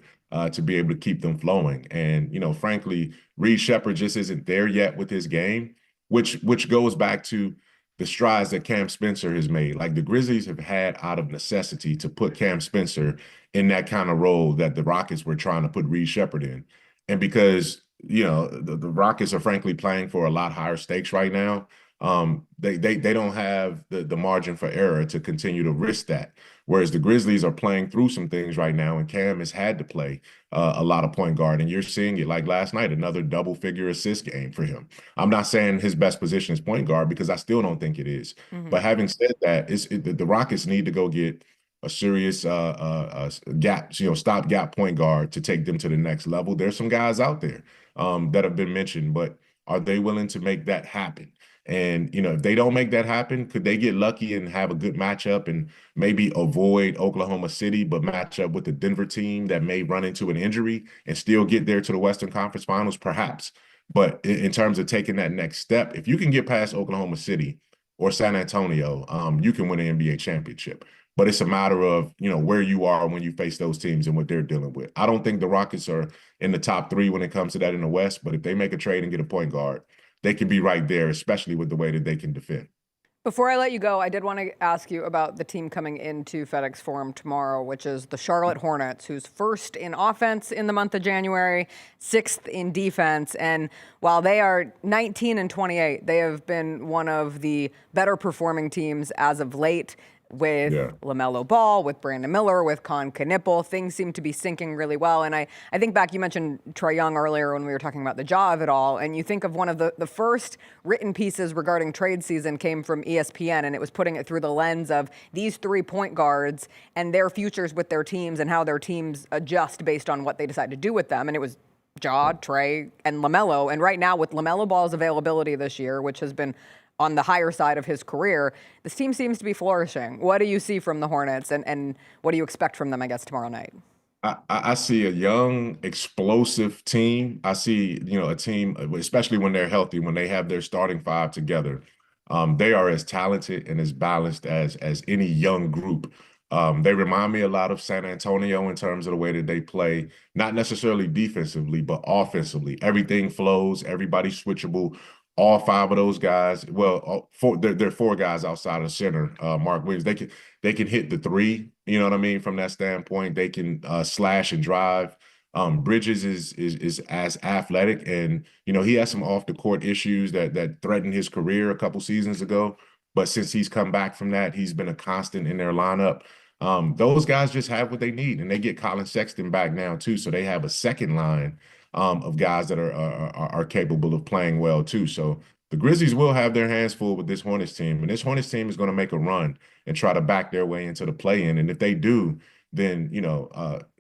to be able to keep them flowing. And, you know, frankly, Reed Shepherd just isn't there yet with his game, which goes back to the strides that Cam Spencer has made. Like, the Grizzlies have had out of necessity to put Cam Spencer in that kind of role that the Rockets were trying to put Reed Shepherd in. And because, you know, the Rockets are frankly playing for a lot higher stakes right now, they don't have the margin for error to continue to risk that. Whereas the Grizzlies are playing through some things right now, and Cam has had to play a lot of point guard. And you're seeing it, like last night, another double-figure assist game for him. I'm not saying his best position is point guard, because I still don't think it is. But having said that, the Rockets need to go get a serious stop-gap point guard to take them to the next level. There's some guys out there that have been mentioned, but are they willing to make that happen? And, you know, if they don't make that happen, could they get lucky and have a good matchup and maybe avoid Oklahoma City, but match up with the Denver team that may run into an injury and still get there to the Western Conference Finals? Perhaps. But in terms of taking that next step, if you can get past Oklahoma City or San Antonio, you can win an NBA championship. But it's a matter of, you know, where you are when you face those teams and what they're dealing with. I don't think the Rockets are in the top 3 when it comes to that in the West, but if they make a trade and get a point guard, they can be right there, especially with the way that they can defend. Before I let you go, I did want to ask you about the team coming into FedEx Forum tomorrow, which is the Charlotte Hornets, who's first in offense in the month of January, 6th in defense. And while they are 19-28, they have been one of the better performing teams as of late. With LaMelo Ball, with Brandon Miller, with Con Knipple. Things seem to be syncing really well. And I think back, you mentioned Trae Young earlier when we were talking about the jaw of it all. And you think of one of the first written pieces regarding trade season came from ESPN, and it was putting it through the lens of these 3 point guards and their futures with their teams and how their teams adjust based on what they decide to do with them. And it was Ja, Trae, and LaMelo. And right now, with LaMelo Ball's availability this year, which has been on the higher side of his career, this team seems to be flourishing. What do you see from the Hornets, and what do you expect from them, I guess, tomorrow night? I see a young, explosive team. I see, you know, a team, especially when they're healthy, when they have their starting 5 together, they are as talented and as balanced as any young group They remind me a lot of San Antonio in terms of the way that they play, not necessarily defensively, but offensively. Everything flows, everybody's switchable. All five of those guys, well, there are four guys outside of center. Mark Williams, they can hit the three, you know what I mean, from that standpoint. They can slash and drive. Bridges is as athletic, and he has some off the court issues that threatened his career a couple seasons ago. But since he's come back from that, he's been a constant in their lineup. Those guys just have what they need, and they get Colin Sexton back now too, so they have a second line of guys that are capable of playing well too. So the Grizzlies will have their hands full with this Hornets team, and this Hornets team is going to make a run and try to back their way into the play-in. And if they do, then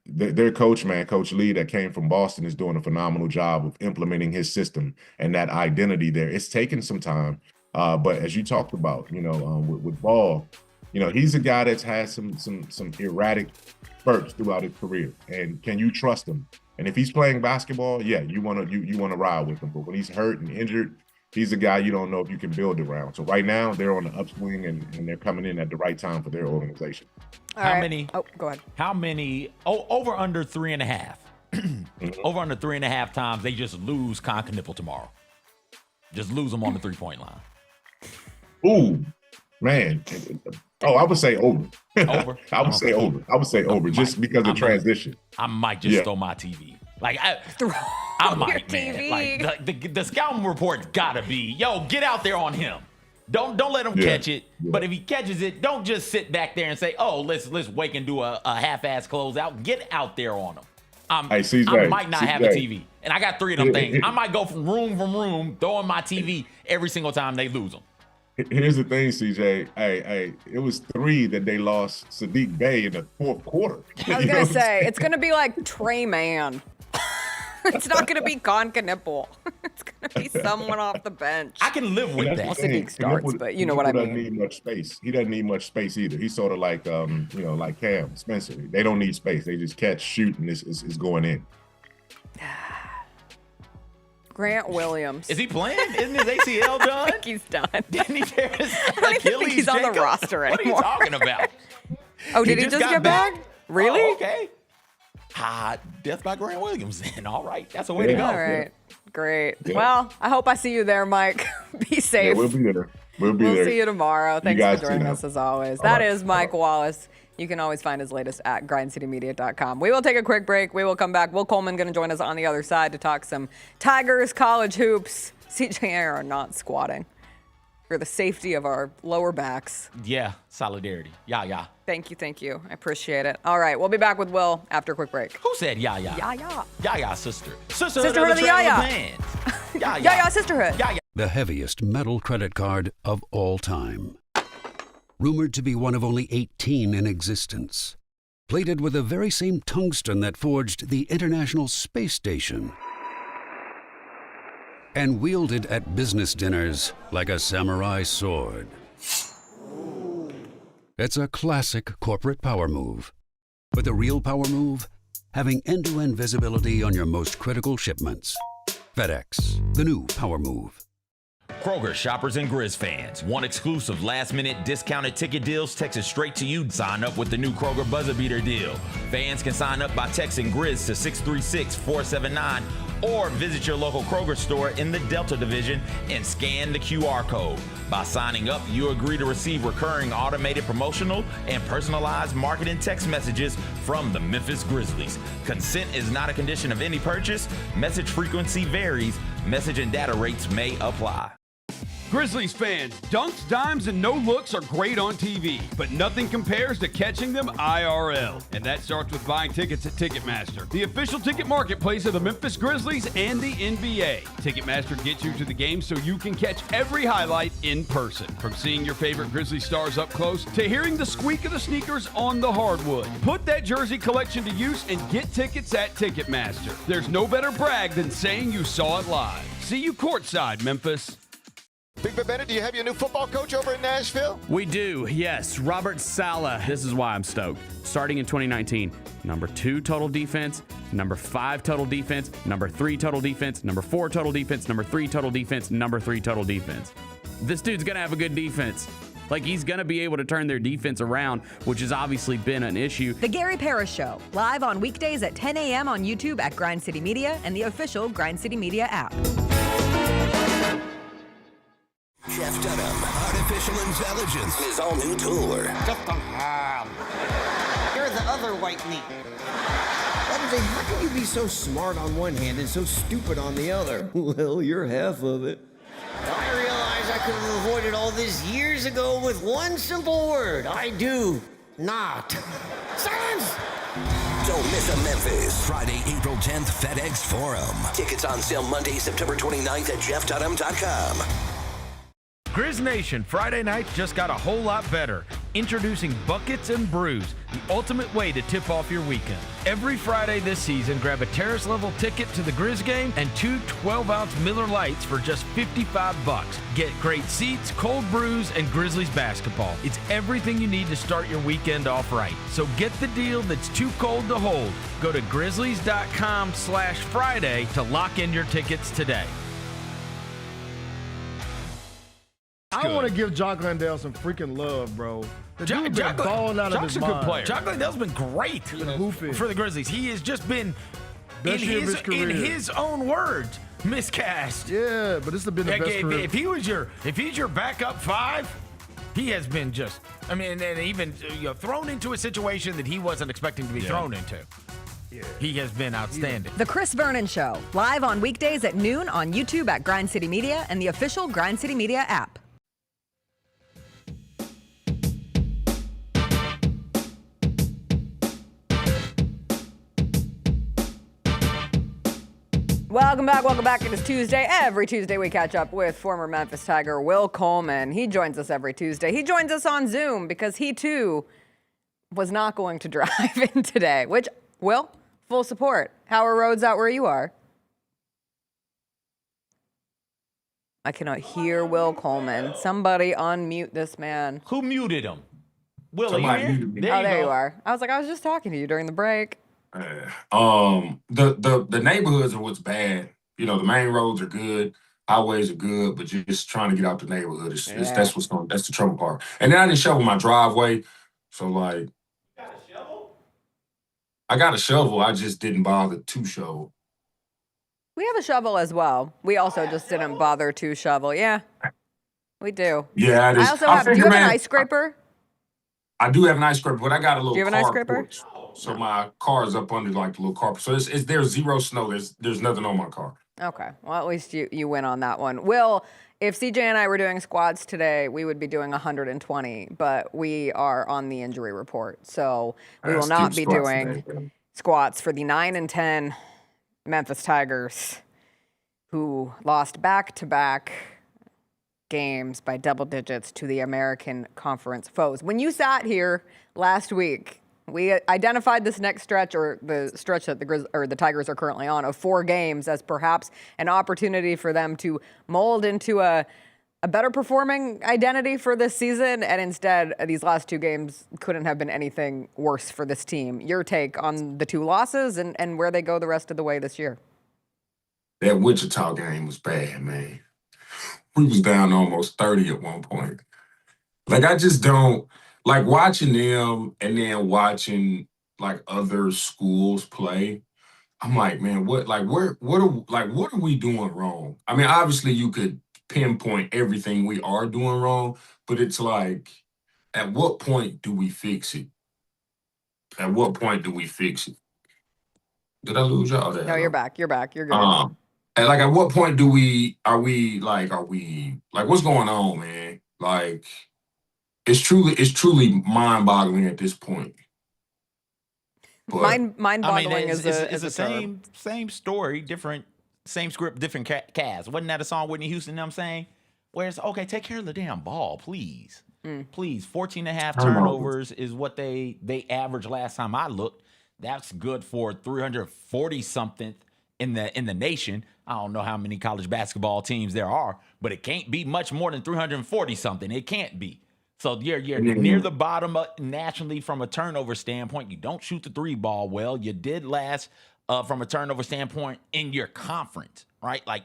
their coach, Coach Lee, that came from Boston, is doing a phenomenal job of implementing his system and that identity there. It's taken some time, but as you talked about, with Ball, he's a guy that's had some erratic spurts throughout his career. And can you trust him? And if he's playing basketball, yeah, you want to ride with him. But when he's hurt and injured, he's a guy you don't know if you can build around. So right now they're on the upswing and they're coming in at the right time for their organization. How many? Oh, go ahead. How many? Over under 3.5. Over under 3.5 times they just lose Conca-Nipple tomorrow. Just lose them on the 3-point line. Ooh, man. Oh, I would say over. Over? I would say over. I would say over just because of transition. I might just throw my TV. Like I might, man. TV. Like the scouting report's gotta be, yo, get out there on him. Don't let him catch it. Yeah. But if he catches it, don't just sit back there and say, oh, let's wake and do a half-ass closeout. Get out there on him. I might not have a TV, and I got 3 of them things. I might go from room, throwing my TV every single time they lose them. Here's the thing, CJ. Hey, it was 3 that they lost Sadiq Bey in the fourth quarter. I was gonna say it's gonna be like Trey Mann. It's not gonna be Conca-Nipple. It's gonna be someone off the bench. I can live with that. Well, Sadiq starts, but you know what I mean. He doesn't need much space. He doesn't need much space either. He's sort of like like Cam Spencer. They don't need space. They just catch, shoot, and it's going in. Grant Williams. Is he playing? Isn't his ACL done? I think he's done. Didn't he tear his I don't even think he's on the roster anymore. What are you talking about? Oh, did he just get back? Really? Oh, okay. Death by Grant Williams then. All right. That's a way to go. All right. Great. Yeah. Well, I hope I see you there, Mike. Be safe. Yeah, we'll be there. We'll see you tomorrow. Thanks for joining us as always. That is Mike Wallace. You can always find his latest at grindcitymedia.com. We will take a quick break. We will come back. Will Coleman going to join us on the other side to talk some Tigers college hoops. CJ and I are not squatting for the safety of our lower backs. Yeah, solidarity. Yeah. Thank you. I appreciate it. All right, we'll be back with Will after a quick break. Who said yeah? Yeah, sister. Sisterhood of the yeah. Yeah, sisterhood. Yeah. The heaviest metal credit card of all time. Rumored to be one of only 18 in existence. Plated with the very same tungsten that forged the International Space Station. And wielded at business dinners like a samurai sword. It's a classic corporate power move. But the real power move? Having end-to-end visibility on your most critical shipments. FedEx, the new power move. Kroger shoppers and Grizz fans. Want exclusive last-minute discounted ticket deals texted straight to you? Sign up with the new Kroger Buzzer Beater deal. Fans can sign up by texting Grizz to 636-479 or visit your local Kroger store in the Delta Division and scan the QR code. By signing up, you agree to receive recurring automated promotional and personalized marketing text messages from the Memphis Grizzlies. Consent is not a condition of any purchase. Message frequency varies. Message and data rates may apply. Grizzlies fans, dunks, dimes, and no-looks are great on TV, but nothing compares to catching them IRL. And that starts with buying tickets at Ticketmaster, the official ticket marketplace of the Memphis Grizzlies and the NBA. Ticketmaster gets you to the game so you can catch every highlight in person. From seeing your favorite Grizzly stars up close to hearing the squeak of the sneakers on the hardwood. Put that jersey collection to use and get tickets at Ticketmaster. There's no better brag than saying you saw it live. See you courtside, Memphis. Big Ben Bennett, do you have your new football coach over in Nashville? We do, yes. Robert Saleh. This is why I'm stoked. Starting in 2019, number 2 total defense, number 5 total defense, number 3 total defense, number 4 total defense, number 3 total defense, number 3 total defense. This dude's going to have a good defense. Like, he's going to be able to turn their defense around, which has obviously been an issue. The Gary Parrish Show, live on weekdays at 10 a.m. on YouTube at Grind City Media and the official Grind City Media app. Jeff Dunham, Artificial Intelligence, his all-new tour. You're the other white meat. How can you be so smart on one hand and so stupid on the other? Well, you're half of it. I realize I could have avoided all this years ago with one simple word. I do not. Silence! Don't miss a Memphis. Friday, April 10th, FedEx Forum. Tickets on sale Monday, September 29th at jeffdunham.com. Grizz Nation, Friday night just got a whole lot better. Introducing Buckets and Brews, the ultimate way to tip off your weekend. Every Friday this season, grab a terrace-level ticket to the Grizz game and 2 12-ounce Miller Lights for just $55. Get great seats, cold brews, and Grizzlies basketball. It's everything you need to start your weekend off right. So get the deal that's too cold to hold. Go to grizzlies.com/Friday to lock in your tickets today. I want to give Jock Landale some freaking love, bro. The dude been balling out of his mind. Jock's a good player. Jock Landale's been great for the Grizzlies. He has just been, in his own words, miscast. Yeah, but this has been the best career. If he's your backup 5, he has been just, and even thrown into a situation that he wasn't expecting to be thrown into. Yeah. He has been outstanding. The Chris Vernon Show, live on weekdays at noon on YouTube at Grind City Media and the official Grind City Media app. Welcome back. It is Tuesday. Every Tuesday we catch up with former Memphis Tiger Will Coleman. He joins us every Tuesday. He joins us on Zoom because he too was not going to drive in today, which, Will, full support. How are roads out where you are? I cannot hear Will Coleman. Somebody unmute this man. Who muted him? Will, Somebody are you here? There you are. I was just talking to you during the break. The neighborhoods are what's bad. You know, the main roads are good, highways are good, but you're just trying to get out the neighborhood. That's the trouble part. And then I didn't shovel my driveway, so like, I got a shovel. I just didn't bother to shovel. We have a shovel as well. We also just didn't bother to shovel. Yeah, we do. Yeah, I also have. Do you have an ice scraper? I do have an ice scraper, but I got a little. Do you have an ice scraper? Porch. So my car is up under like the little carpet. So there's zero snow. There's nothing on my car. Okay. Well, at least you win on that one. Will, if CJ and I were doing squads today, we would be doing 120, but we are on the injury report. So we will not be doing squats for the 9-10 Memphis Tigers, who lost back-to-back games by double digits to the American Conference foes. When you sat here last week, we identified this next stretch, or the stretch that the Tigers are currently on, of 4 games as perhaps an opportunity for them to mold into a better performing identity for this season. And instead, these last 2 games couldn't have been anything worse for this team. Your take on the 2 losses and where they go the rest of the way this year? That Wichita game was bad, man. We was down almost 30 at one point. Like, I just don't. Like, watching them and then watching like other schools play, I'm like, man, what are we doing wrong? I mean, obviously you could pinpoint everything we are doing wrong, but it's like, at what point do we fix it? At what point do we fix it? Did I lose y'all there? No, you're back. You're good. And like, at what point are we what's going on, man? Like, it's truly mind-boggling at this point. But, mind-boggling is the same story, same script, different cast. Wasn't that a song Whitney Houston? I'm saying, where it's okay, take care of the damn ball, please, please. 14.5 turnovers is what they averaged last time I looked. That's good for 340 something in the nation. I don't know how many college basketball teams there are, but it can't be much more than 340 something. It can't be. So you're near the bottom nationally from a turnover standpoint. You don't shoot the 3 ball well. You did last from a turnover standpoint in your conference, right? Like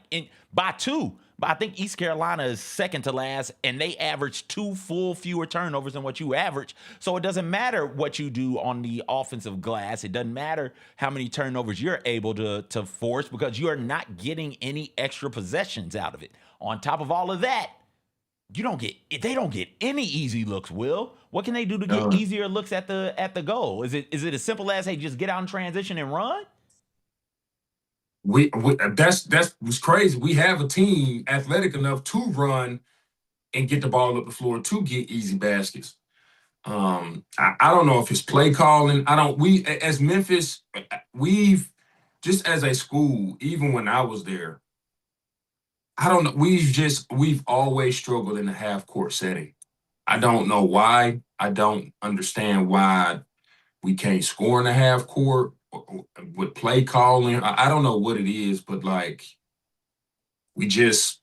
by 2. But I think East Carolina is second to last, and they average 2 full fewer turnovers than what you average. So it doesn't matter what you do on the offensive glass. It doesn't matter how many turnovers you're able to force because you are not getting any extra possessions out of it. On top of all of that, they don't get any easy looks, Will. What can they do to get easier looks at the goal? Is it as simple as, hey, just get out in transition and run? That's what's crazy. We have a team athletic enough to run and get the ball up the floor to get easy baskets. I don't know if it's play calling. We as Memphis, we've just as a school, even when I was there, I don't know. We've always struggled in the half court setting. I don't know why. I don't understand why we can't score in the half court with play calling. I don't know what it is, but like we just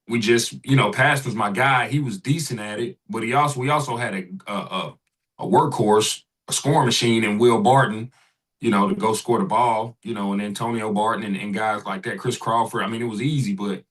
Pastor's my guy. He was decent at it, but we also had a workhorse, a scoring machine in Will Barton, to go score the ball, and Antonio Barton and guys like that, Chris Crawford. I mean, it was easy, but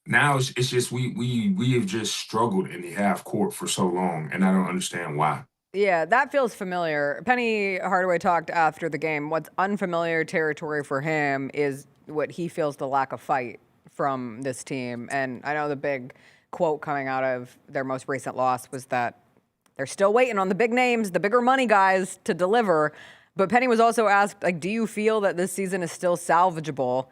now it's just we have just struggled in the half court for so long, and I don't understand why. Yeah, that feels familiar. Penny Hardaway talked after the game. What's unfamiliar territory for him is what he feels the lack of fight from this team. And I know the big quote coming out of their most recent loss was that they're still waiting on the big names, the bigger money guys to deliver. But Penny was also asked, like, do you feel that this season is still salvageable?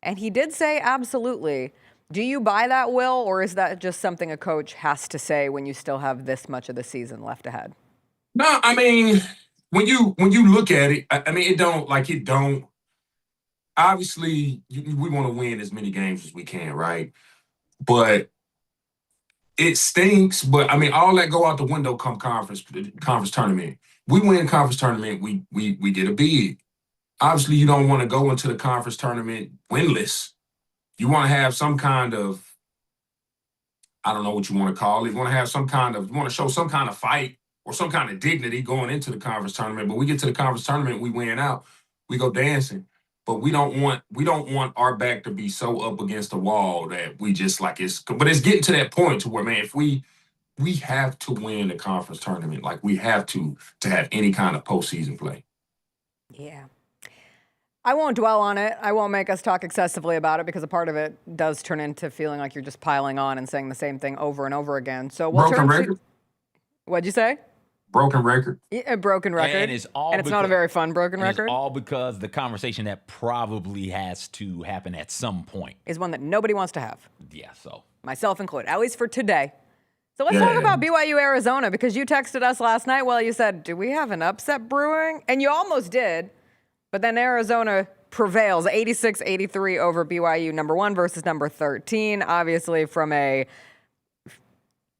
And he did say absolutely. Do you buy that, Will, or is that just something a coach has to say when you still have this much of the season left ahead? No, I mean, when you look at it, it don't. Obviously, we want to win as many games as we can, right? But it stinks. But all that go out the window come conference tournament. We win conference tournament, we get a bid. Obviously, you don't want to go into the conference tournament winless. You want to have some kind of, I don't know what you want to call it. You want to show some kind of fight or some kind of dignity going into the conference tournament. But we get to the conference tournament, we win out, we go dancing. But we don't want our back to be so up against the wall that we just but it's getting to that point to where, man, if we have to win the conference tournament, like we have to have any kind of postseason play. Yeah. I won't dwell on it. I won't make us talk excessively about it because a part of it does turn into feeling like you're just piling on and saying the same thing over and over again. So we'll Broken record? What'd you say? Broken record. Yeah, a broken record. And it's not a very fun broken record. It's all because the conversation that probably has to happen at some point is one that nobody wants to have. Yeah, so. Myself included, at least for today. So let's talk about BYU Arizona because you texted us last night. Well, you said, do we have an upset brewing? And you almost did. But then Arizona prevails 86-83 over BYU, number 1 versus number 13. Obviously, from a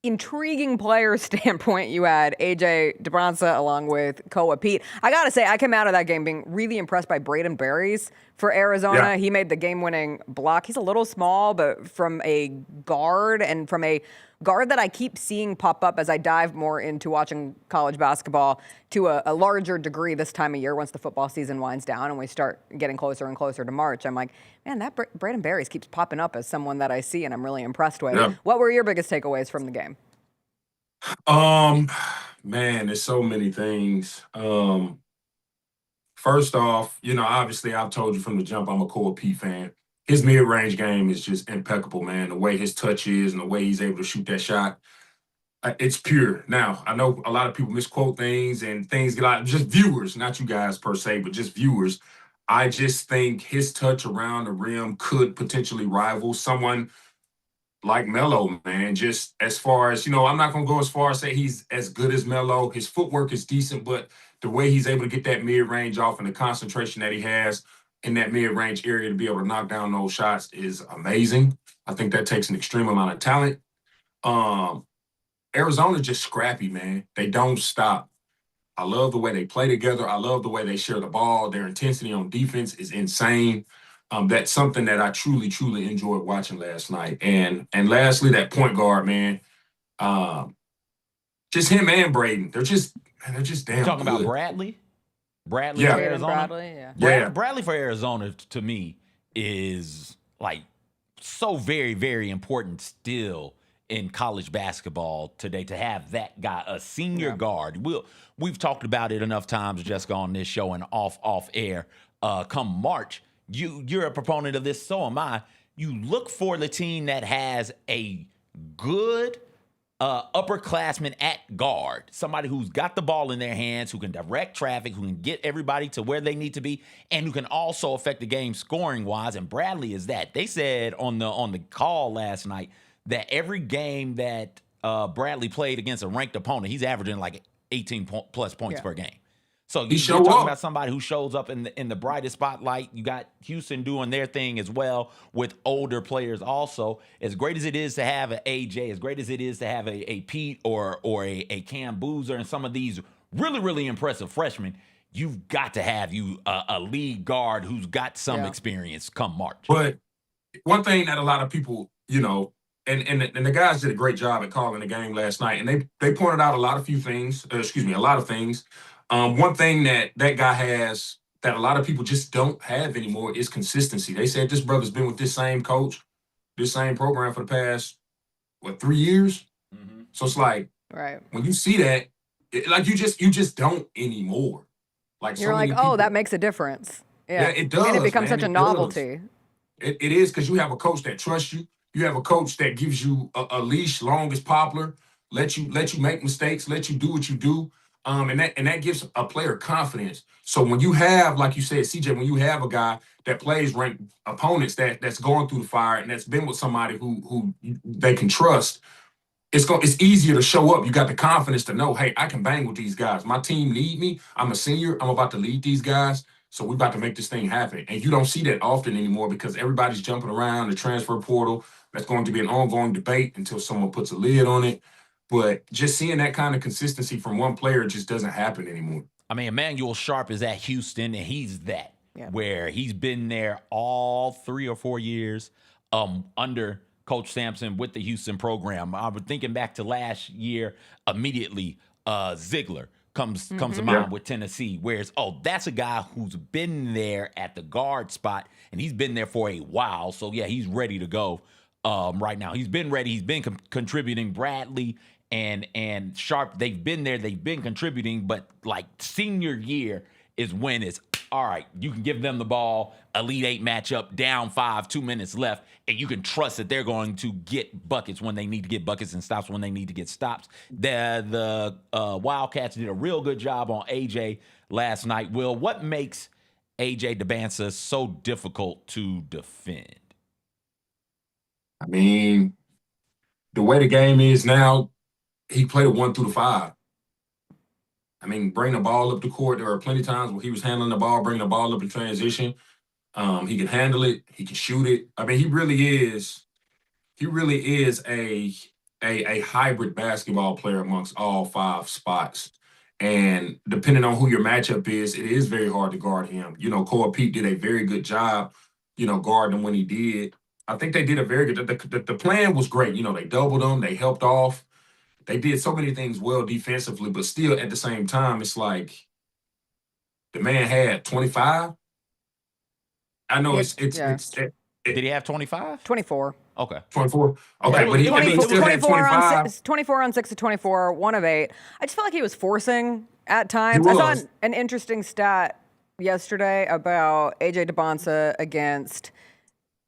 intriguing player standpoint, you had AJ DeBronsa along with Koa Pete. I got to say, I came out of that game being really impressed by Braden Berries for Arizona. Yeah. He made the game-winning block. He's a little small, but from a guard and from a guard that I keep seeing pop up as I dive more into watching college basketball to a larger degree this time of year once the football season winds down and we start getting closer and closer to March. I'm like, man, that Braden Berries keeps popping up as someone that I see and I'm really impressed with. Yeah. What were your biggest takeaways from the game? Man, there's so many things. First off, obviously I've told you from the jump I'm a Koa Pete fan. His mid-range game is just impeccable, man. The way his touch is and the way he's able to shoot that shot, it's pure. Now, I know a lot of people misquote things and things get out. Just viewers, not you guys per se, but just viewers. I just think his touch around the rim could potentially rival someone like Melo, man. Just as far as, I'm not going to go as far as say he's as good as Melo. His footwork is decent, but the way he's able to get that mid-range off and the concentration that he has in that mid-range area to be able to knock down those shots is amazing. I think that takes an extreme amount of talent. Arizona's just scrappy, man. They don't stop. I love the way they play together. I love the way they share the ball. Their intensity on defense is insane. That's something that I truly, truly enjoyed watching last night. And lastly, that point guard, man, just him and Braden. They're just damn good. Talking about Bradley? Bradley for Arizona? Bradley, yeah. Bradley for Arizona, to me, is like so very, very important still in college basketball today to have that guy, a senior guard. We've talked about it enough times, Jessica, on this show and off air. Come March, you're a proponent of this, so am I. You look for the team that has a good upperclassman at guard, somebody who's got the ball in their hands, who can direct traffic, who can get everybody to where they need to be, and who can also affect the game scoring wise. And Bradley is that. They said on the call last night that every game that Bradley played against a ranked opponent, he's averaging like 18 plus points per game. So you're talking about somebody who shows up in the brightest spotlight. You got Houston doing their thing as well with older players also. As great as it is to have an AJ, as great as it is to have a Pete or a Cam Boozer and some of these really, really impressive freshmen, you've got to have a lead guard who's got some experience come March. But one thing that a lot of people, and the guys did a great job at calling the game last night, and they pointed out a lot of things. One thing that guy has that a lot of people just don't have anymore is consistency. They said this brother's been with this same coach, this same program for the past, 3 years? Mm-hmm. So it's like, when you see that, you just don't anymore. Like you're like, oh, that makes a difference. Yeah, it does. And it becomes such a novelty. It is, because you have a coach that trusts you. You have a coach that gives you a leash long as Poplar, let you make mistakes, let you do what you do. And that gives a player confidence. So when you have, like you said, CJ, when you have a guy that plays ranked opponents that's going through the fire and that's been with somebody who they can trust, it's easier to show up. You got the confidence to know, hey, I can bang with these guys. My team need me. I'm a senior. I'm about to lead these guys. So we're about to make this thing happen. And you don't see that often anymore because everybody's jumping around the transfer portal. That's going to be an ongoing debate until someone puts a lid on it. But just seeing that kind of consistency from one player just doesn't happen anymore. I mean, Emmanuel Sharp is at Houston, and he's that, where he's been there all 3 or 4 years under Coach Sampson with the Houston program. I was thinking back to last year, immediately Ziegler comes to mind with Tennessee, whereas, that's a guy who's been there at the guard spot, and he's been there for a while. So, yeah, he's ready to go right now. He's been ready. He's been contributing. Bradley and Sharp, they've been there, they've been contributing, but like senior year is when it's all right, you can give them the ball, Elite Eight matchup, down 5, 2 minutes left, and you can trust that they're going to get buckets when they need to get buckets and stops when they need to get stops. The Wildcats did a real good job on AJ last night. Will, what makes AJ DeBansa so difficult to defend? I mean, the way the game is now, he played a 1 through the 5. I mean, bring the ball up the court. There are plenty of times where he was handling the ball, bringing the ball up in transition. He can handle it. He can shoot it. I mean, he really is a hybrid basketball player amongst all 5 spots. And depending on who your matchup is, it is very hard to guard him. Cole Pete did a very good job, guarding him when he did. I think they did a very good. The plan was great. They doubled him. They helped off. They did so many things well defensively, but still at the same time, it's like the man had 25. I know it's did he have 25? 24. Okay. 24. Okay, but he still had 25. 24 on 6 of 24, 1 of 8. I just felt like he was forcing at times. I saw an interesting stat yesterday about AJ DeBansa against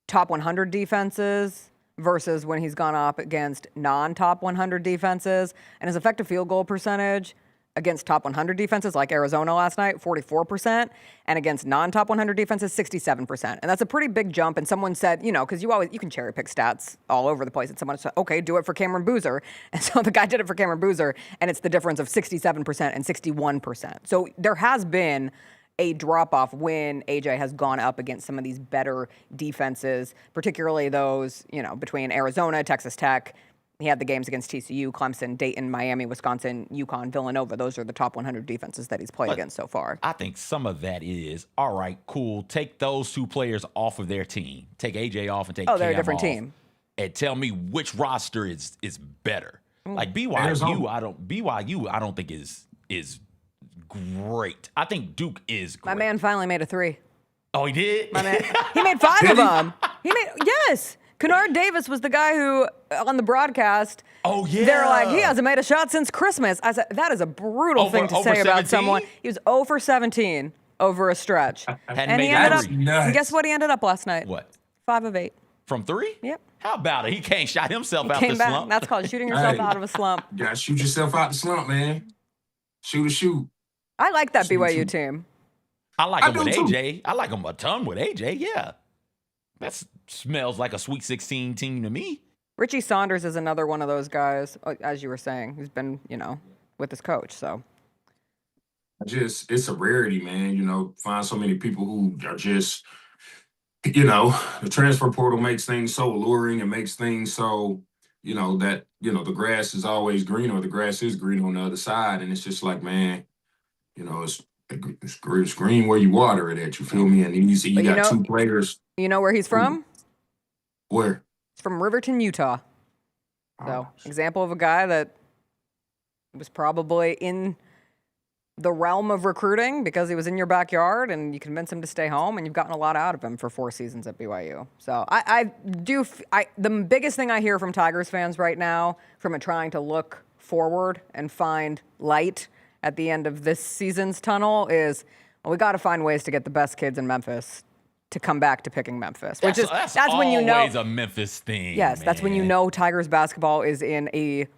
top 100 defenses versus when he's gone up against non-top 100 defenses. And his effective field goal percentage against top 100 defenses, like Arizona last night, 44%, and against non-top 100 defenses, 67%. And that's a pretty big jump. And someone said, because you can cherry pick stats all over the place. And someone said, okay, do it for Cameron Boozer. And so the guy did it for Cameron Boozer, and it's the difference of 67% and 61%. So there has been a drop-off when AJ has gone up against some of these better defenses, particularly those, between Arizona, Texas Tech. He had the games against TCU, Clemson, Dayton, Miami, Wisconsin, UConn, Villanova. Those are the top 100 defenses that he's played against so far. I think some of that is, all right, cool, take those 2 players off of their team. Take AJ off and take Cam they're a different off, team. and tell me which roster is better. Like BYU, I don't think is great. I think Duke is great. My man finally made a 3. Oh, he did? My man, he made 5 of them. Yes. Kennard Davis was the guy who, on the broadcast, oh yeah, they're like, he hasn't made a shot since Christmas. I said, that is a brutal thing to say about 17? someone. He was 0 for 17 over a stretch. And he ended up, and guess what he ended up last night? What? 5 of 8. From 3? Yep. How about it? He can't shot himself out Came the back. slump. That's called shooting yourself out of a slump. You gotta shoot yourself out the slump, man. Shoot. I like that BYU team. I like him with AJ. I like him a ton with AJ, yeah. That smells like a Sweet 16 team to me. Richie Saunders is another one of those guys, as you were saying, who's been, with his coach, so. It's a rarity, man. Find so many people who are just, the transfer portal makes things so alluring and makes things so, that, the grass is always green or the grass is green on the other side. And it's just like, man, it's green where you water it at, you feel me? And then you got 2 players. You know where he's from? Where? He's from Riverton, Utah. So, example of a guy that was probably in the realm of recruiting because he was in your backyard and you convinced him to stay home and you've gotten a lot out of him for 4 seasons at BYU. So the biggest thing I hear from Tigers fans right now from trying to look forward and find light at the end of this season's tunnel is, well, we got to find ways to get the best kids in Memphis to come back to picking Memphis. That's when you know always a Memphis thing. Yes, that's when you know Tigers basketball is in a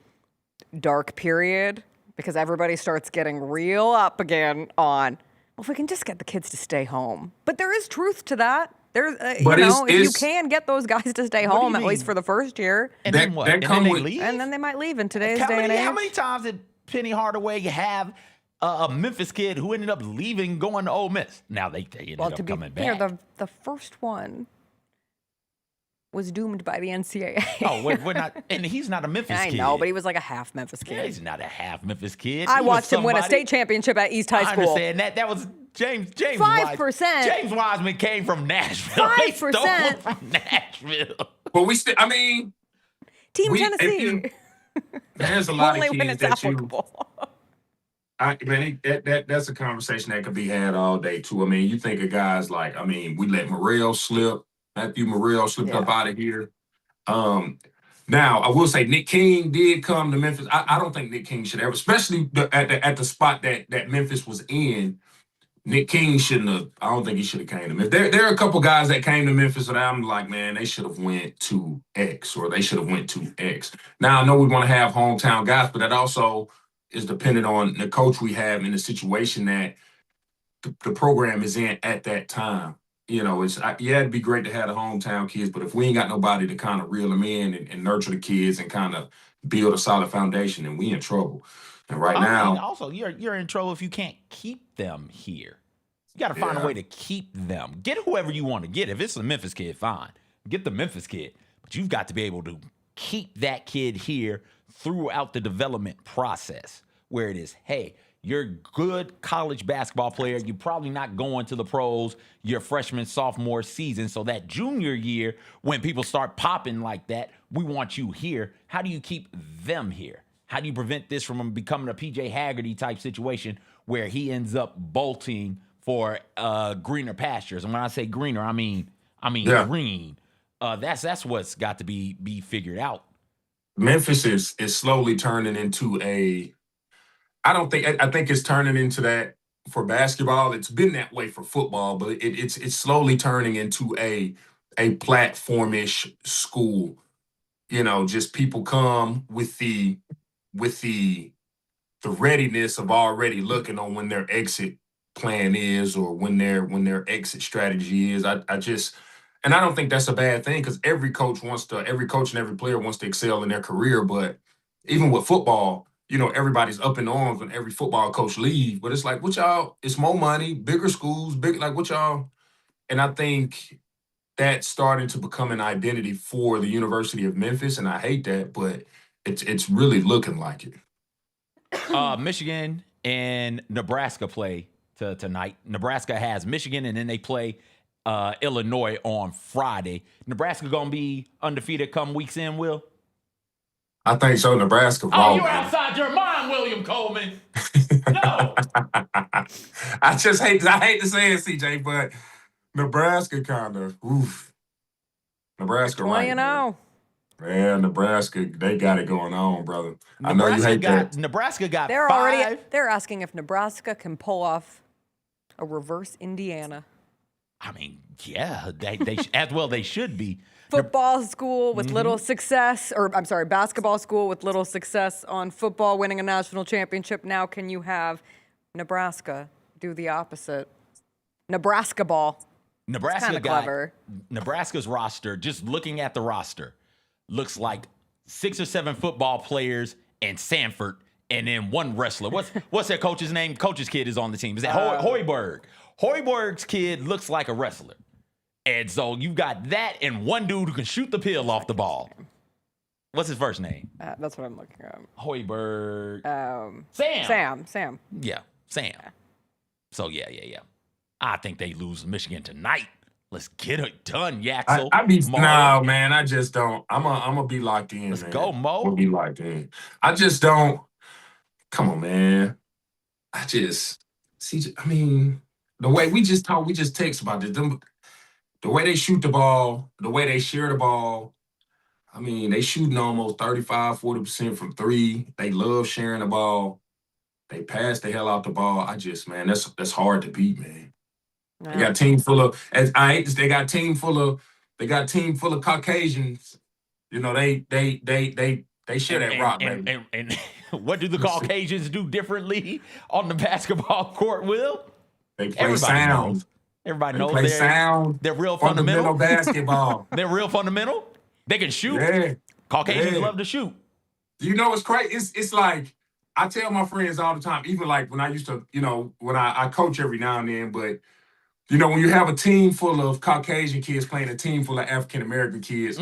dark period. Because everybody starts getting real up again on, well, if we can just get the kids to stay home. But there is truth to that. If you can get those guys to stay home, at least for the first year. And then what? And then they leave? And then they might leave in today's day and age. How many times did Penny Hardaway have a Memphis kid who ended up leaving, going to Ole Miss? Now they ended up coming back. The first one was doomed by the NCAA. Oh, we're not, and he's not a Memphis kid. I know, but he was like a half Memphis kid. Yeah, he's not a half Memphis kid. I watched him win a state championship at East High School. I understand that. That was James 5%. James Wiseman came from Nashville. 5% from Nashville. But Team Tennessee. There's a lot of Only when kids it's that applicable. That's a conversation that could be had all day too. You think of guys like, we let Morrell slip. Matthew Morrell slipped up out of here. Now, I will say Nick King did come to Memphis. I don't think Nick King should ever, especially at the spot that Memphis was in. Nick King shouldn't have. I don't think he should have came to Memphis. There are a couple guys that came to Memphis that I'm like, man, they should have went to X or they should have went to X. Now, I know we want to have hometown guys, but that also is dependent on the coach we have in the situation that the program is in at that time. It'd be great to have the hometown kids, but if we ain't got nobody to kind of reel them in and nurture the kids and kind of build a solid foundation, then we in trouble. And now, also you're in trouble if you can't keep them here. You got to find a way to keep them. Get whoever you want to get. If it's a Memphis kid, fine. Get the Memphis kid, but you've got to be able to keep that kid here throughout the development process, where it is, hey, you're a good college basketball player. You're probably not going to the pros your freshman, sophomore season. So that junior year, when people start popping like that, we want you here. How do you keep them here? How do you prevent this from becoming a PJ Haggerty type situation where he ends up bolting for greener pastures? And when I say greener, I mean green. That's what's got to be figured out. Memphis is slowly turning into I think it's turning into that for basketball. It's been that way for football, but it's slowly turning into a platformish school. Just people come with the readiness of already looking on when their exit plan is or when their exit strategy is. And I don't think that's a bad thing because every coach and every player wants to excel in their career. But even with football, everybody's up in arms when every football coach leaves. But it's like, what y'all, it's more money, bigger schools, what y'all. And I think that's starting to become an identity for the University of Memphis. And I hate that, but it's really looking like it. Michigan and Nebraska play tonight. Nebraska has Michigan, and then they play Illinois on Friday. Nebraska going to be undefeated come weeks in, Will? I think so. Nebraska. Oh, you're outside your mind, William Coleman. No. I hate to say it, CJ, but Nebraska kind of, oof. Nebraska, 20-0. right? Yeah, Nebraska, they got it going on, brother. I know you hate that. Nebraska got They're 5. They're asking if Nebraska can pull off a reverse Indiana. I mean, yeah, they as well they should be. Football school with little success, or I'm sorry, basketball school with little success on football, winning a national championship. Now can you have Nebraska do the opposite? Nebraska ball. Nebraska got clever. Nebraska's roster, just looking at the roster, looks like 6 or 7 football players and Sanford, and then one wrestler. What's that coach's name? Coach's kid is on the team. Is that Hoiberg? Hoiberg's kid looks like a wrestler. And so you got that and one dude who can shoot the pill off the ball. What's his first name? That's what I'm looking at. Hoiberg. Sam. Yeah, Sam. So, yeah. I think they lose to Michigan tonight. Let's get it done, Yaxel. No, man, I just don't. I'm gonna be locked in. Let's man. go, Mo. I'm gonna be locked in. I just don't. Come on, man. I mean, the way we just text about this. The way they shoot the ball, the way they share the ball. I mean, they shooting almost 35, 40% from 3. They love sharing the ball. They pass the hell out the ball. That's hard to beat, man. They got a team full of, they got a team full of Caucasians. You know, they share that rock, baby. And what do the Caucasians do differently on the basketball court, Will? They play sound. Everybody knows play sound. They're real fundamental basketball. They're real fundamental. They can shoot. Yeah. Caucasians love to shoot. You know what's crazy? It's like, I tell my friends all the time, even like when I used to, when I coach every now and then, but when you have a team full of Caucasian kids playing a team full of African-American kids,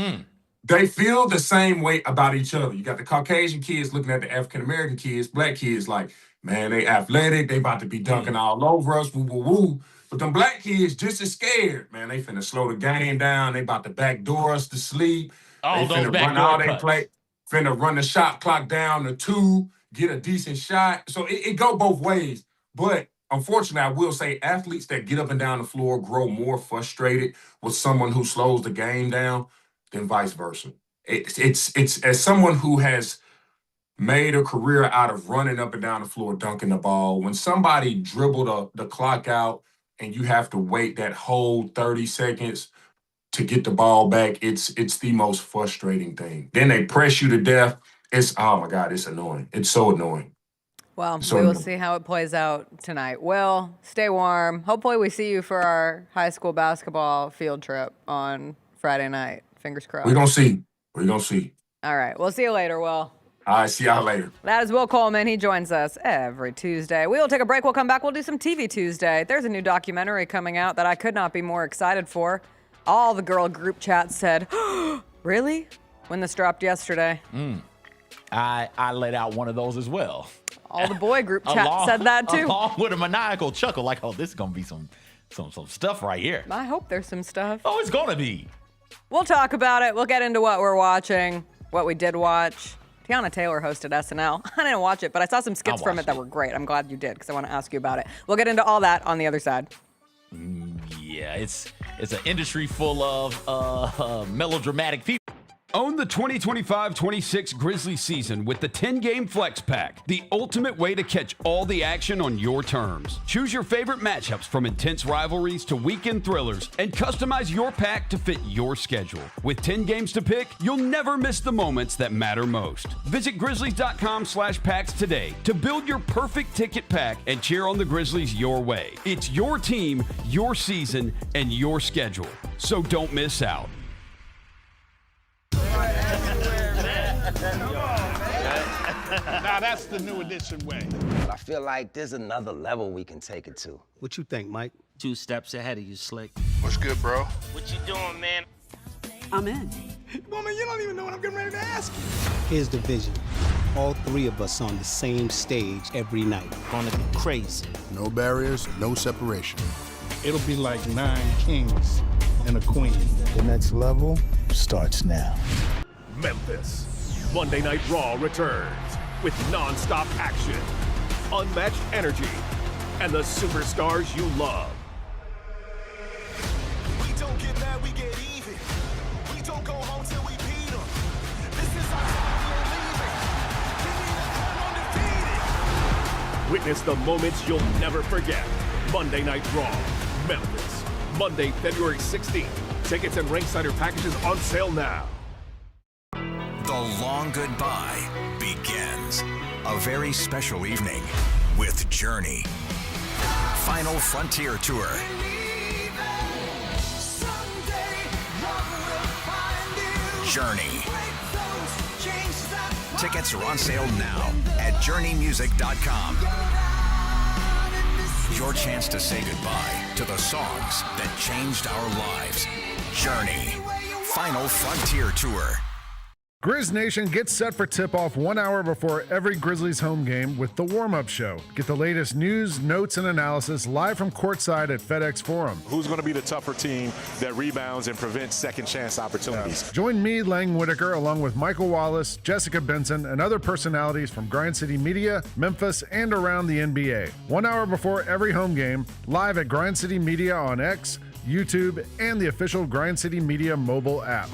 they feel the same way about each other. You got the Caucasian kids looking at the African-American kids, black kids like, man, they athletic, they about to be dunking all over us, woo, woo, woo. But them black kids just as scared. Man, they finna slow the game down. They about to backdoor us to sleep. All they those finna backdoor run all cuts. they play. Finna run the shot clock down to 2, get a decent shot. So it go both ways. But unfortunately, I will say athletes that get up and down the floor grow more frustrated with someone who slows the game down than vice versa. It's as someone who has made a career out of running up and down the floor, dunking the ball. When somebody dribbled the clock out and you have to wait that whole 30 seconds to get the ball back, it's the most frustrating thing. Then they press you to death. Oh my God, it's annoying. It's so annoying. Well, we will see how it plays out tonight. Will, stay warm. Hopefully we see you for our high school basketball field trip on Friday night. Fingers crossed. We're going to see. All right. We'll see you later, Will. All right, see y'all later. That is Will Coleman. He joins us every Tuesday. We will take a break. We'll come back. We'll do some TV Tuesday. There's a new documentary coming out that I could not be more excited for. All the girl group chats said, really? When this dropped yesterday. I let out one of those as well. All the boy group chat said that too. Along with a maniacal chuckle, like, oh, this is going to be some stuff right here. I hope there's some stuff. Oh, it's going to be. We'll talk about it. We'll get into what we're watching, what we did watch. Tiana Taylor hosted SNL. I didn't watch it, but I saw some skits from it that were great. I'm glad you did because I want to ask you about it. We'll get into all that on the other side. Yeah, it's an industry full of melodramatic people. Own the 2025-26 Grizzlies season with the 10-game Flex Pack, the ultimate way to catch all the action on your terms. Choose your favorite matchups from intense rivalries to weekend thrillers and customize your pack to fit your schedule. With 10 games to pick, you'll never miss the moments that matter most. Visit Grizzlies.com/packs today to build your perfect ticket pack and cheer on the Grizzlies your way. It's your team, your season, and your schedule. So don't miss out. Now that's the new edition way. I feel like there's another level we can take it to. What you think, Mike? 2 steps ahead of you, Slick. What's good, bro? What you doing, man? I'm in. Woman, you don't even know what I'm getting ready to ask you. Here's the vision. All 3 of us on the same stage every night. Gonna be crazy. No barriers, no separation. It'll be like 9 kings and a queen. The next level starts now. Memphis. Monday Night Raw returns with non-stop action, unmatched energy, and the superstars you love. We don't get mad, we get even. We don't go home till we beat them. This is our time, we ain't leaving. Give me the crown, undefeated. Witness the moments you'll never forget. Monday Night Raw, Memphis. Monday, February 16th. Tickets and Ringsider packages on sale now. The long goodbye begins. A very special evening with Journey. Final Frontier Tour. Journey. Tickets are on sale now at journeymusic.com. Your chance to say goodbye to the songs that changed our lives. Journey. Final Frontier Tour. Grizz Nation gets set for tip-off 1 hour before every Grizzlies home game with the warm-up show. Get the latest news, notes, and analysis live from courtside at FedEx Forum. Who's going to be the tougher team that rebounds and prevents second-chance opportunities? Join me, Lang Whitaker, along with Michael Wallace, Jessica Benson, and other personalities from Grind City Media, Memphis, and around the NBA. 1 hour before every home game, live at Grind City Media on X, YouTube, and the official Grind City Media mobile app.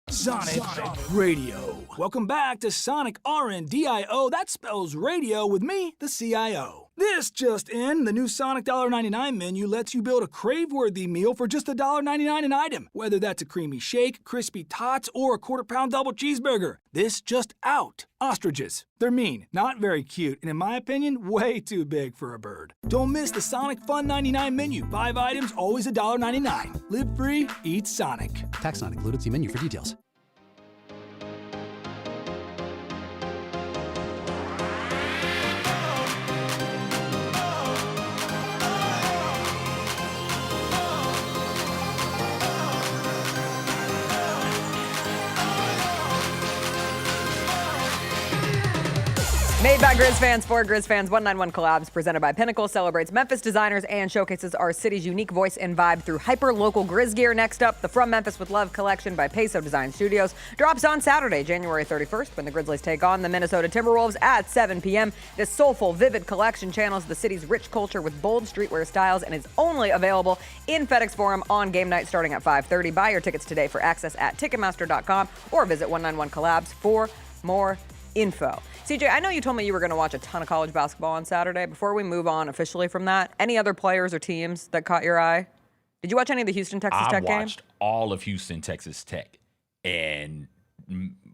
Sonic Radio. Welcome back to Sonic RNDIO. That spells radio with me, the CIO. This just in, the new Sonic $1.99 menu lets you build a crave-worthy meal for just $1.99 an item. Whether that's a creamy shake, crispy tots, or a quarter-pound double cheeseburger. This just out. Ostriches. They're mean, not very cute, and in my opinion, way too big for a bird. Don't miss the Sonic Fun 99 menu. 5 items, always $1.99. Live free, eat Sonic. Tax not included. See menu for details. Made by Grizz fans for Grizz fans, 191 Collabs presented by Pinnacle celebrates Memphis designers and showcases our city's unique voice and vibe through hyper-local Grizz gear. Next up, the From Memphis with Love collection by Peso Design Studios drops on Saturday, January 31st, when the Grizzlies take on the Minnesota Timberwolves at 7 p.m. This soulful, vivid collection channels the city's rich culture with bold streetwear styles and is only available in FedEx Forum on game night starting at 5:30. Buy your tickets today for access at Ticketmaster.com or visit 191 Collabs for more info. CJ, I know you told me you were going to watch a ton of college basketball on Saturday. Before we move on officially from that, any other players or teams that caught your eye? Did you watch any of the Houston-Texas Tech game? I watched all of Houston-Texas Tech. And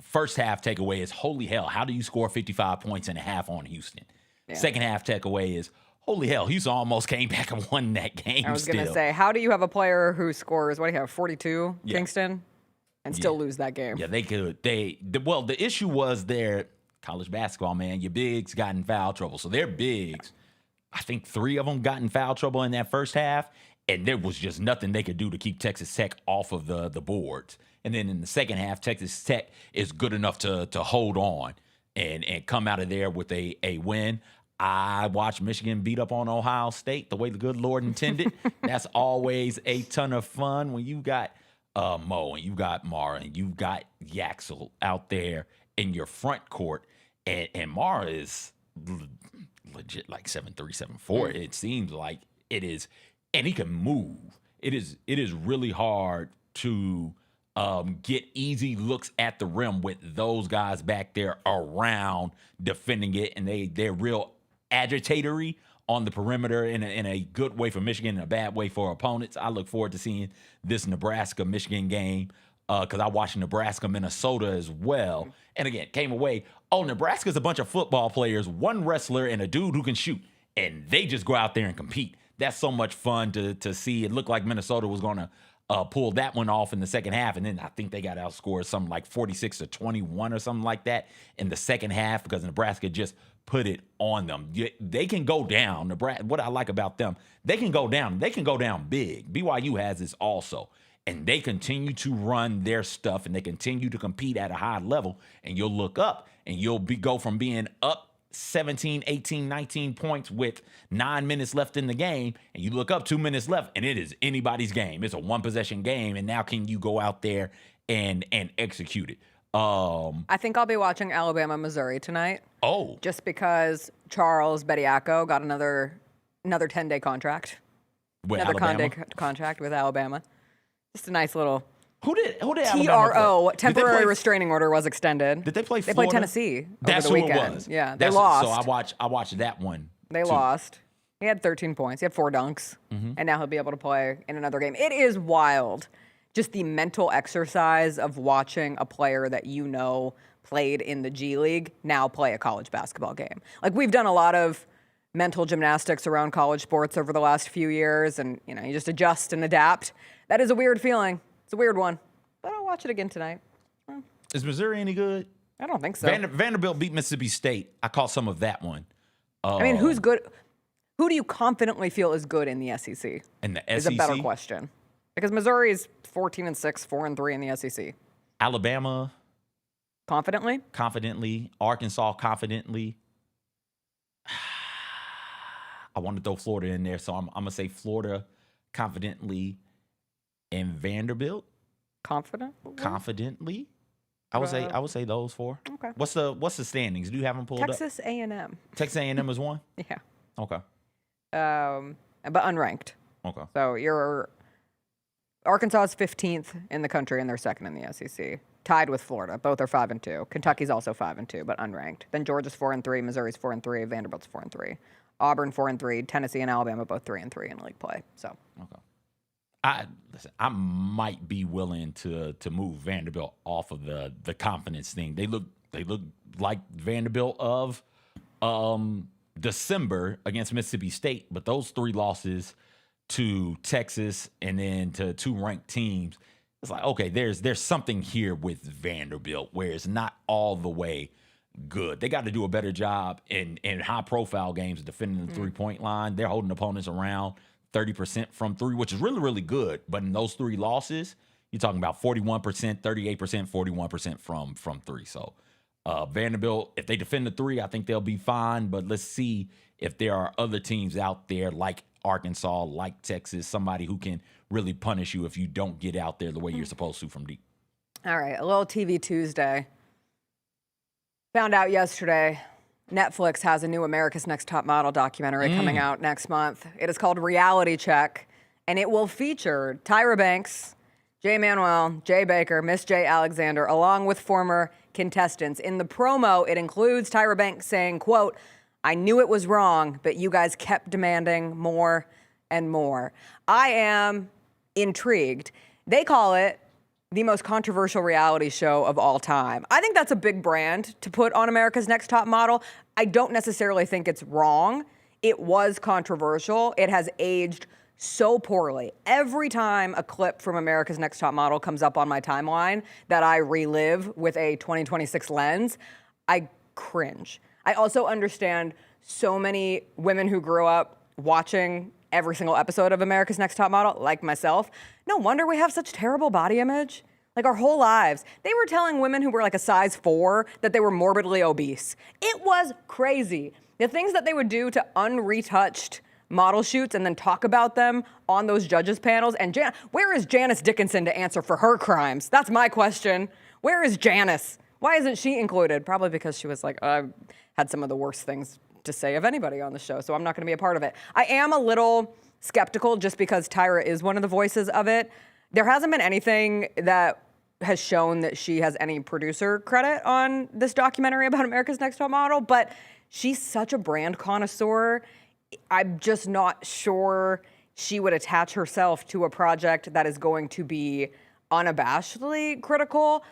first half takeaway is, holy hell, how do you score 55 points in a half on Houston? Yeah. Second half takeaway is, holy hell, Houston almost came back and won that game. I was going to say, how do you have a player who scores, what do you have, 42, Kingston, and still lose that game? Yeah, they could. Well, the issue was their college basketball, man. Your bigs got in foul trouble. So their bigs, I think 3 of them got in foul trouble in that first half, and there was just nothing they could do to keep Texas Tech off of the boards. And then in the second half, Texas Tech is good enough to hold on and come out of there with a win. I watched Michigan beat up on Ohio State the way the good Lord intended. That's always a ton of fun when you got Mo and you got Mara and you got Yaxel out there in your front court. And Mara is legit like 7'3", 7'4". It seems like it is, and he can move. It is really hard to get easy looks at the rim with those guys back there around defending it, and they're real agitatory on the perimeter in a good way for Michigan and a bad way for opponents. I look forward to seeing this Nebraska-Michigan game because I watched Nebraska-Minnesota as well. And again, came away, Nebraska's a bunch of football players, one wrestler, and a dude who can shoot. And they just go out there and compete. That's so much fun to see. It looked like Minnesota was going to pull that one off in the second half. And then I think they got outscored something like 46-21 or something like that in the second half because Nebraska just put it on them. They can go down. Nebraska, what I like about them, they can go down. They can go down big. BYU has this also. And they continue to run their stuff, and they continue to compete at a high level. And you'll look up, and you'll go from being up 17, 18, 19 points with 9 minutes left in the game, and you look up 2 minutes left, and it is anybody's game. It's a one-possession game, and now can you go out there and execute it? I think I'll be watching Alabama-Missouri tonight. Oh. Just because Charles Bediako got another 10-day contract. With another Alabama? 10-day contract with Alabama. Just a nice little Who did Alabama TRO, play? temporary restraining order was extended. Did they play They Florida? played Tennessee That's over the who weekend. it was. Yeah, they lost. So I watched that one. They too. lost. He had 13 points. He had 4 dunks. And now he'll be able to play in another game. It is wild. Just the mental exercise of watching a player that you know played in the G League now play a college basketball game. Like, we've done a lot of mental gymnastics around college sports over the last few years, and you just adjust and adapt. That is a weird feeling. It's a weird one. But I'll watch it again tonight. Is Missouri any good? I don't think so. Vanderbilt beat Mississippi State. I caught some of that one. I mean, who's good? Who do you confidently feel is good in the SEC? In the is SEC? a better question. Because Missouri is 14-6, 4-3 in the SEC. Alabama. Confidently? Confidently. Arkansas confidently. I want to throw Florida in there, so I'm going to say Florida confidently and Vanderbilt. Confidently. I would say those 4. Okay. What's the standings? Do you have them pulled up? Texas A&M. Texas A&M is 1? Yeah. Okay. But unranked. Okay. So you're Arkansas is 15th in the country, and they're second in the SEC. Tied with Florida. Both are 5-2. Kentucky's also 5-2, but unranked. Then Georgia's 4-3, Missouri's 4-3, Vanderbilt's 4-3. Auburn 4-3, Tennessee and Alabama both 3-3 in league play. So okay. I might be willing to move Vanderbilt off of the confidence thing. They look like Vanderbilt of December against Mississippi State, but those 3 losses to Texas and then to 2 ranked teams, it's like, okay, there's something here with Vanderbilt where it's not all the way good. They got to do a better job in high profile games defending the 3-point line. They're holding opponents around 30% from 3, which is really, really good. But in those 3 losses, you're talking about 41%, 38%, 41% from 3. So Vanderbilt, if they defend the 3, I think they'll be fine. But let's see if there are other teams out there like Arkansas, like Texas, somebody who can really punish you if you don't get out there the way you're supposed to from deep. All right, a little TV Tuesday. Found out yesterday, Netflix has a new America's Next Top Model documentary coming out next month. It is called Reality Check, and it will feature Tyra Banks, Jay Manuel, Jay Baker, Miss J Alexander, along with former contestants. In the promo, it includes Tyra Banks saying, quote, "I knew it was wrong, but you guys kept demanding more and more." I am intrigued. They call it the most controversial reality show of all time. I think that's a big brand to put on America's Next Top Model. I don't necessarily think it's wrong. It was controversial. It has aged so poorly. Every time a clip from America's Next Top Model comes up on my timeline that I relive with a 2026 lens, I cringe. I also understand so many women who grew up watching every single episode of America's Next Top Model, like myself. No wonder we have such terrible body image. Like our whole lives. They were telling women who were like a size 4 that they were morbidly obese. It was crazy. The things that they would do to unretouched model shoots and then talk about them on those judges panels. And where is Janice Dickinson to answer for her crimes? That's my question. Where is Janice? Why isn't she included? Probably because she was like, had some of the worst things to say of anybody on the show, so I'm not going to be a part of it. I am a little skeptical just because Tyra is one of the voices of it. There hasn't been anything that has shown that she has any producer credit on this documentary about America's Next Top Model, but she's such a brand connoisseur. I'm just not sure she would attach herself to a project that is going to be unabashedly critical.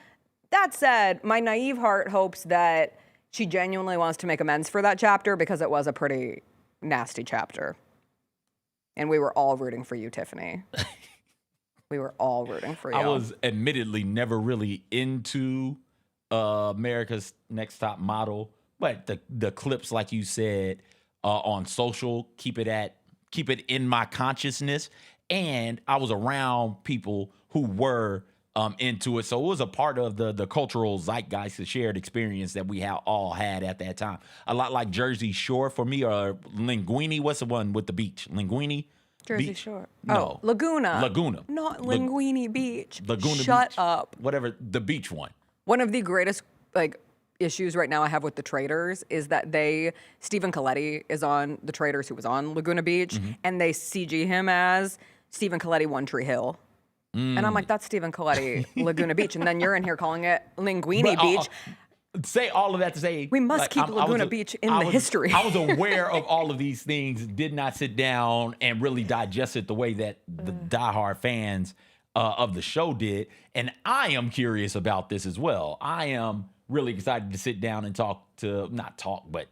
That said, my naive heart hopes that she genuinely wants to make amends for that chapter because it was a pretty nasty chapter. And we were all rooting for you, Tiffany. We were all rooting for you. I was admittedly never really into America's Next Top Model, but the clips, like you said, on social, keep it in my consciousness. And I was around people who were into it. So it was a part of the cultural zeitgeist, the shared experience that we all had at that time. A lot like Jersey Shore for me, or Linguini. What's the one with the beach? Linguini? Jersey Beach? Shore. No. Oh, Laguna. Laguna. Not Linguini Beach. Laguna Shut Beach. up. Whatever, the beach one. One of the greatest issues right now I have with the Traders is that Stephen Colletti is on the Traders, who was on Laguna Beach, and they CG him as Stephen Colletti One Tree Hill. And I'm like, that's Stephen Coletti, Laguna Beach. And then you're in here calling it Linguini Beach. Say all of that to say we must keep Laguna Beach in the history. I was aware of all of these things, did not sit down and really digest it the way that the diehard fans of the show did. And I am curious about this as well. I am really excited to sit down and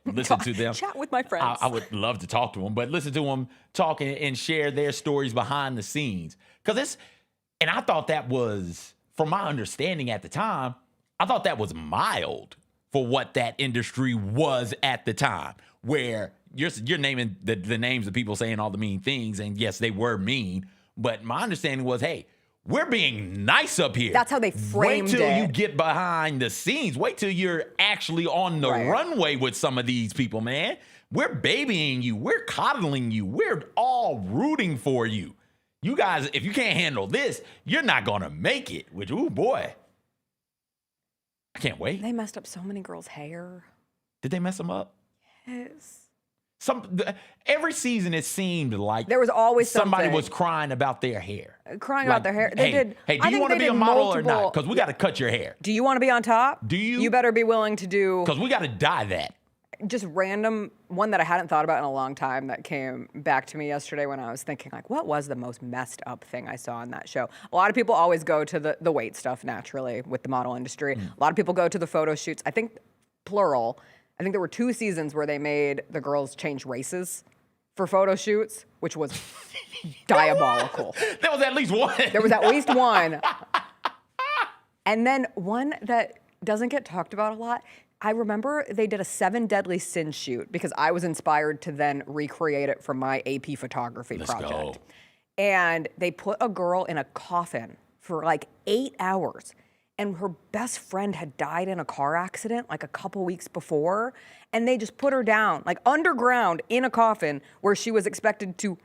listen to them. Chat with my friends. I would love to talk to them, but listen to them talk and share their stories behind the scenes. And I thought that was, from my understanding at the time, I thought that was mild for what that industry was at the time, where you're naming the names of people saying all the mean things, and yes, they were mean, but my understanding was, hey, we're being nice up here. That's how they framed it. Wait till you get behind the scenes. Wait till you're actually on the runway with some of these people, man. We're babying you. We're coddling you. We're all rooting for you. You guys, if you can't handle this, you're not going to make it. Which, ooh, boy. I can't wait. They messed up so many girls' hair. Did they mess them up? Yes. Every season it seemed like there was always somebody something. was crying about their hair. About their hair. They did. Hey, do you want to be a model or not? Because we got to cut your hair. Do you want to be on top? Do you? You better be willing to do. Because we got to dye that. Just random one that I hadn't thought about in a long time that came back to me yesterday when I was thinking, like, what was the most messed up thing I saw on that show? A lot of people always go to the weight stuff naturally with the model industry. A lot of people go to the photo shoots. I think, plural, I think there were 2 seasons where they made the girls change races for photo shoots, which was diabolical. There was at least one. There was at least one. And then one that doesn't get talked about a lot, I remember they did a 7 Deadly Sins shoot because I was inspired to then recreate it from my AP photography project. Go. And they put a girl in a coffin for like 8 hours. And her best friend had died in a car accident like a couple weeks before. And they just put her down, like underground in a coffin where she was expected to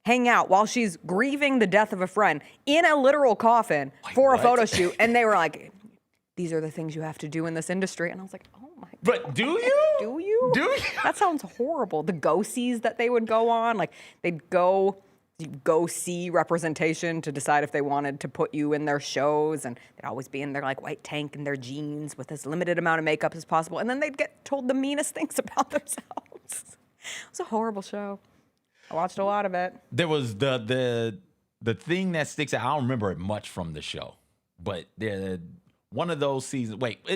hang out while she's grieving the death of a friend in a literal coffin for a photo shoot. And they were like, these are the things you have to do in this industry. And I was like, oh my God. But do you? Do you? Do you? That sounds horrible. The go-sees that they would go on, like they'd go see representation to decide if they wanted to put you in their shows. And they'd always be in their like white tank and their jeans with as limited amount of makeup as possible. And then they'd get told the meanest things about themselves. It was a horrible show. I watched a lot of it. There was the thing that sticks out. I don't remember it much from the show, but one of those seasons. Wait,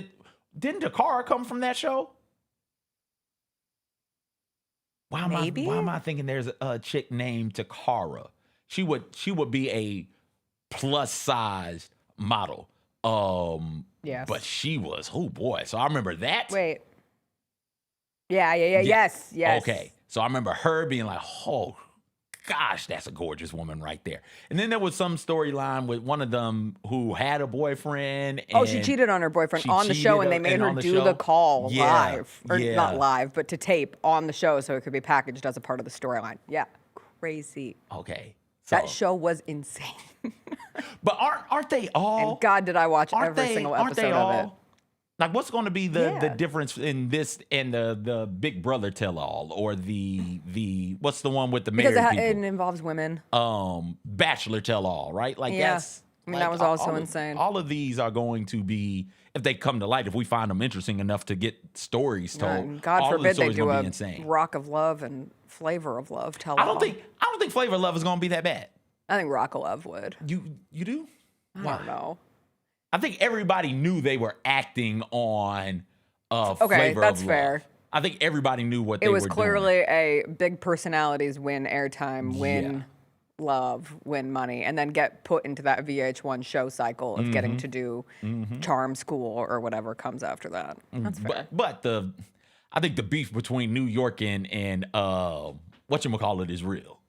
didn't Dakara come from that show? Maybe. Why am I thinking there's a chick named Takara? She would be a plus size model. Yes. But she was, oh boy. So I remember that. Wait. Yeah. Yes. Okay. So I remember her being like, oh gosh, that's a gorgeous woman right there. And then there was some storyline with one of them who had a boyfriend. And she cheated on her boyfriend on the show, and they made her do the call live. Or not live, but to tape on the show so it could be packaged as a part of the storyline. Yeah, crazy. Okay. That show was insane. But aren't they all? And God, did I watch every single episode of it. Like, what's going to be the difference in this and the Big Brother tell-all, or the what's the one with the married people? Because it involves women. Bachelor tell-all, right? Like that's. I mean, that was also insane. All of these are going to be, if they come to light, if we find them interesting enough to get stories told. God forbid they do a insane. Rock of Love and Flavor of Love tell-all. I don't think Flavor of Love is going to be that bad. I think Rock of Love would. You do? I don't know. I think everybody knew they were acting on Flavor of Love. That's fair. I think everybody knew what they were doing. It was clearly a big personalities win airtime, win love, win money, and then get put into that VH1 show cycle of getting to do Charm School or whatever comes after that. That's fair. But I think the beef between New York and whatchamacallit is real.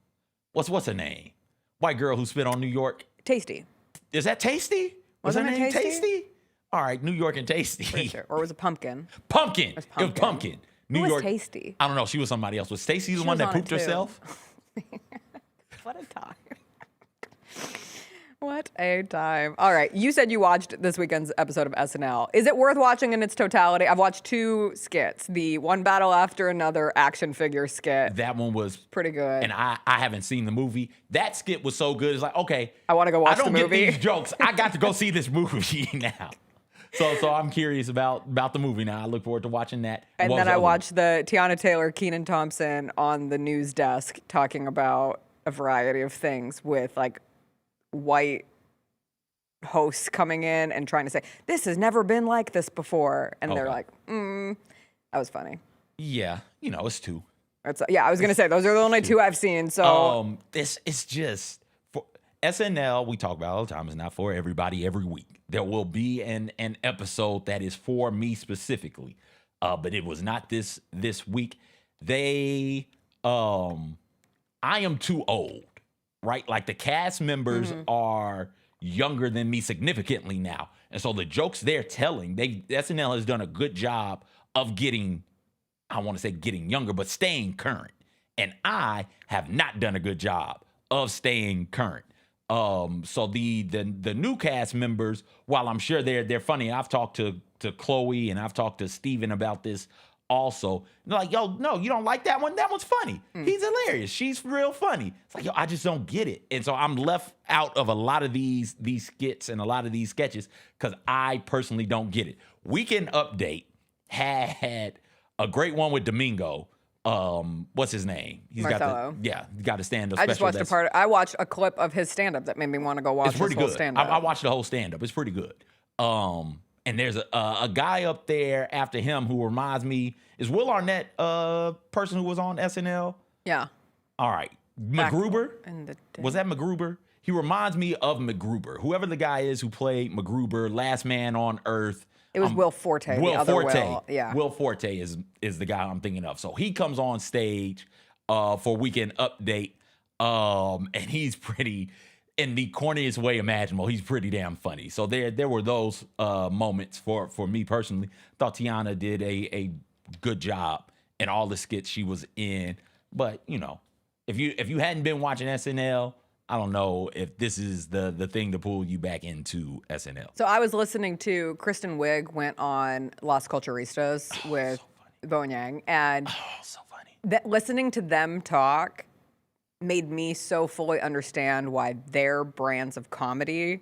What's her name? White girl who spit on New York? Tasty. Is that Tasty? Was her name Tasty? All right, New York and Tasty. Sure. Or was it Pumpkin? Pumpkin. It was Pumpkin. Who was Tasty? I don't know. She was somebody else. Was Tasty the one that pooped herself? What a time. What a time. All right. You said you watched this weekend's episode of SNL. Is it worth watching in its totality? I've watched 2 skits. The One Battle After Another action figure skit. That one was pretty good. And I haven't seen the movie. That skit was so good. It's like, okay. I want to go watch the movie. I don't get these jokes. I got to go see this movie now. So I'm curious about the movie now. I look forward to watching that. And then I watched the Tiana Taylor, Kenan Thompson on the news desk talking about a variety of things with like white hosts coming in and trying to say, this has never been like this before. And they're like, that was funny. Yeah, it's 2. I was going to say, those are the only 2 I've seen. So this is just, for SNL, we talk about all the time, it's not for everybody every week. There will be an episode that is for me specifically, but it was not this week. I am too old. Right? Like the cast members are younger than me significantly now. And so the jokes they're telling, SNL has done a good job of getting younger, but staying current. And I have not done a good job of staying current. So the new cast members, while I'm sure they're funny, I've talked to Chloe and I've talked to Steven about this also. They're like, yo, no, you don't like that one? That one's funny. He's hilarious. She's real funny. It's like, yo, I just don't get it. And so I'm left out of a lot of these skits and a lot of these sketches because I personally don't get it. Weekend Update had a great one with Domingo. What's his name? He's Marcelo. got a stand-up I special. just watched I watched a clip of his stand-up that made me want to go watch his whole stand-up. I watched the whole stand-up. It's pretty good. And there's a guy up there after him who reminds me, is Will Arnett person who was on SNL? Yeah. All right. MacGruber? Was that MacGruber? He reminds me of MacGruber. Whoever the guy is who played MacGruber, Last Man on Earth. It was Will Forte. Will Forte. Will. Yeah. Will Forte is the guy I'm thinking of. So he comes on stage for Weekend Update, and he's pretty, in the corniest way imaginable, he's pretty damn funny. So there were those moments for me personally. Thought Tiana did a good job in all the skits she was in. But if you hadn't been watching SNL, I don't know if this is the thing to pull you back into SNL. So I was listening to Kristen Wiig went on Las Culturistas with Bo and Yang, and so funny. Listening to them talk made me so fully understand why their brands of comedy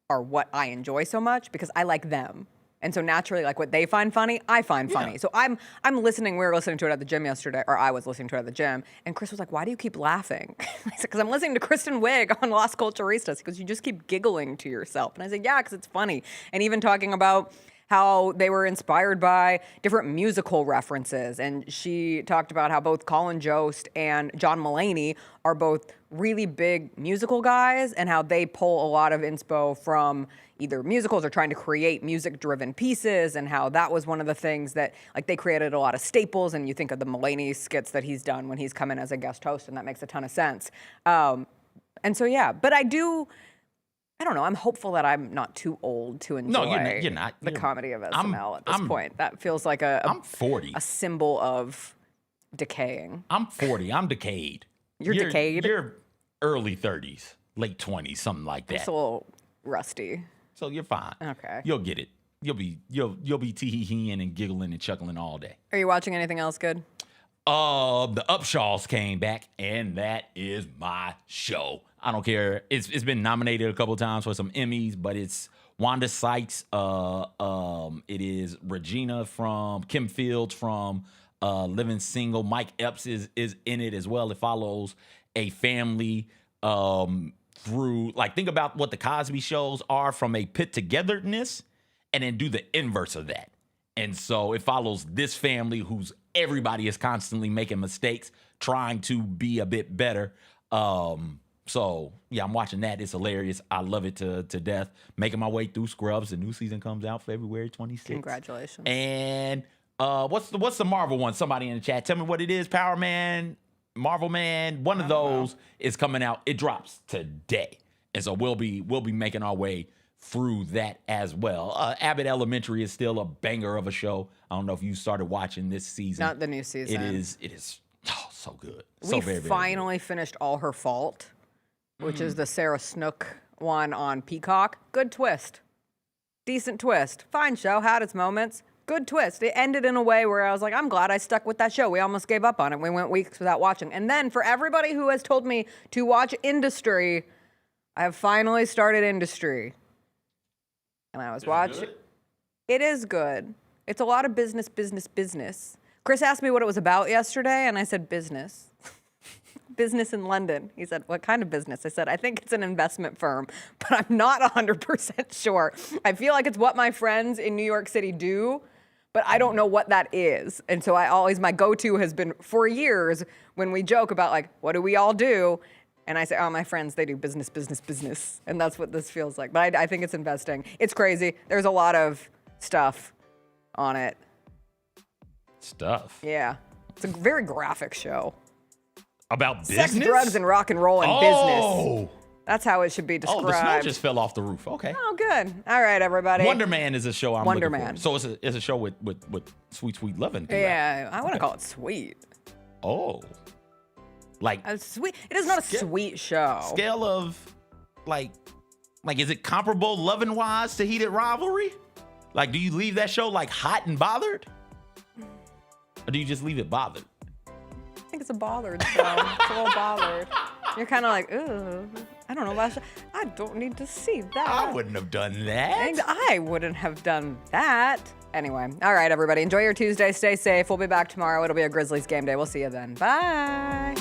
are what I enjoy so much, because I like them. And so naturally, like what they find funny, I find funny. So I'm listening. We were listening to it at the gym yesterday, or I was listening to it at the gym. And Chris was like, "Why do you keep laughing?" I said, "Because I'm listening to Kristen Wiig on Las Culturistas." Because you just keep giggling to yourself. And I said, "Yeah, because it's funny." And even talking about how they were inspired by different musical references. And she talked about how both Colin Jost and John Mulaney are both really big musical guys, and how they pull a lot of inspo from either musicals or trying to create music-driven pieces, and how that was one of the things that, like, they created a lot of staples. And you think of the Mulaney skits that he's done when he's come in as a guest host, and that makes a ton of sense. And so, yeah, but I don't know. I'm hopeful that I'm not too old to enjoy you're not. the comedy of SNL at this point. That feels like I'm 40. A symbol of decaying. I'm 40. I'm decayed. You're decayed? You're early 30s, late 20s, something like that. It's a little rusty. So you're fine. Okay. You'll get it. You'll be tee-hee-heeing and giggling and chuckling all day. Are you watching anything else good? The Upshaws came back, and that is my show. I don't care. It's been nominated a couple of times for some Emmys, but it's Wanda Sykes. It is Regina from Kim Fields from Living Single. Mike Epps is in it as well. It follows a family through, like, think about what the Cosby shows are from a put-togetherness, and then do the inverse of that. And so it follows this family whose everybody is constantly making mistakes, trying to be a bit better. So, yeah, I'm watching that. It's hilarious. I love it to death. Making my way through Scrubs. The new season comes out February 26th. Congratulations. And what's the Marvel one? Somebody in the chat, tell me what it is. Power Man, Marvel Man, one of those is coming out. It drops today. And so we'll be making our way through that as well. Abbott Elementary is still a banger of a show. I don't know if you started watching this season. Not the new season. It is so good. We finally finished All Her Fault, which is the Sarah Snook one on Peacock. Good twist. Decent twist. Fine show. Had its moments. Good twist. It ended in a way where I was like, I'm glad I stuck with that show. We almost gave up on it. We went weeks without watching. And then for everybody who has told me to watch Industry, I have finally started Industry. And I was watching. It is good. It's a lot of business. Chris asked me what it was about yesterday, and I said business. Business in London. He said, what kind of business? I said, I think it's an investment firm, but I'm not 100% sure. I feel like it's what my friends in New York City do, but I don't know what that is. And so my go-to has been for years when we joke about like, what do we all do? And I say, oh, my friends, they do business. And that's what this feels like. But I think it's investing. It's crazy. There's a lot of stuff on it. Stuff? Yeah. It's a very graphic show. About business? Sex, drugs, and rock and roll and business. That's how it should be described. Oh, the snow just fell off the roof. Okay. Oh, good. All right, everybody. Wonder Man is a show I'm Wonder looking Man. for. So it's a show with sweet loving. Yeah, I want to call it sweet. Oh. Like a sweet. It is not a sweet show. Scale of like is it comparable loving wise to Heated Rivalry? Like, do you leave that show like hot and bothered? Or do you just leave it bothered? I think it's a bothered show. It's a little bothered. You're kind of like, ooh, I don't know. I don't need to see that. I wouldn't have done that. I wouldn't have done that. Anyway, all right, everybody. Enjoy your Tuesday. Stay safe. We'll be back tomorrow. It'll be a Grizzlies game day. We'll see you then. Bye.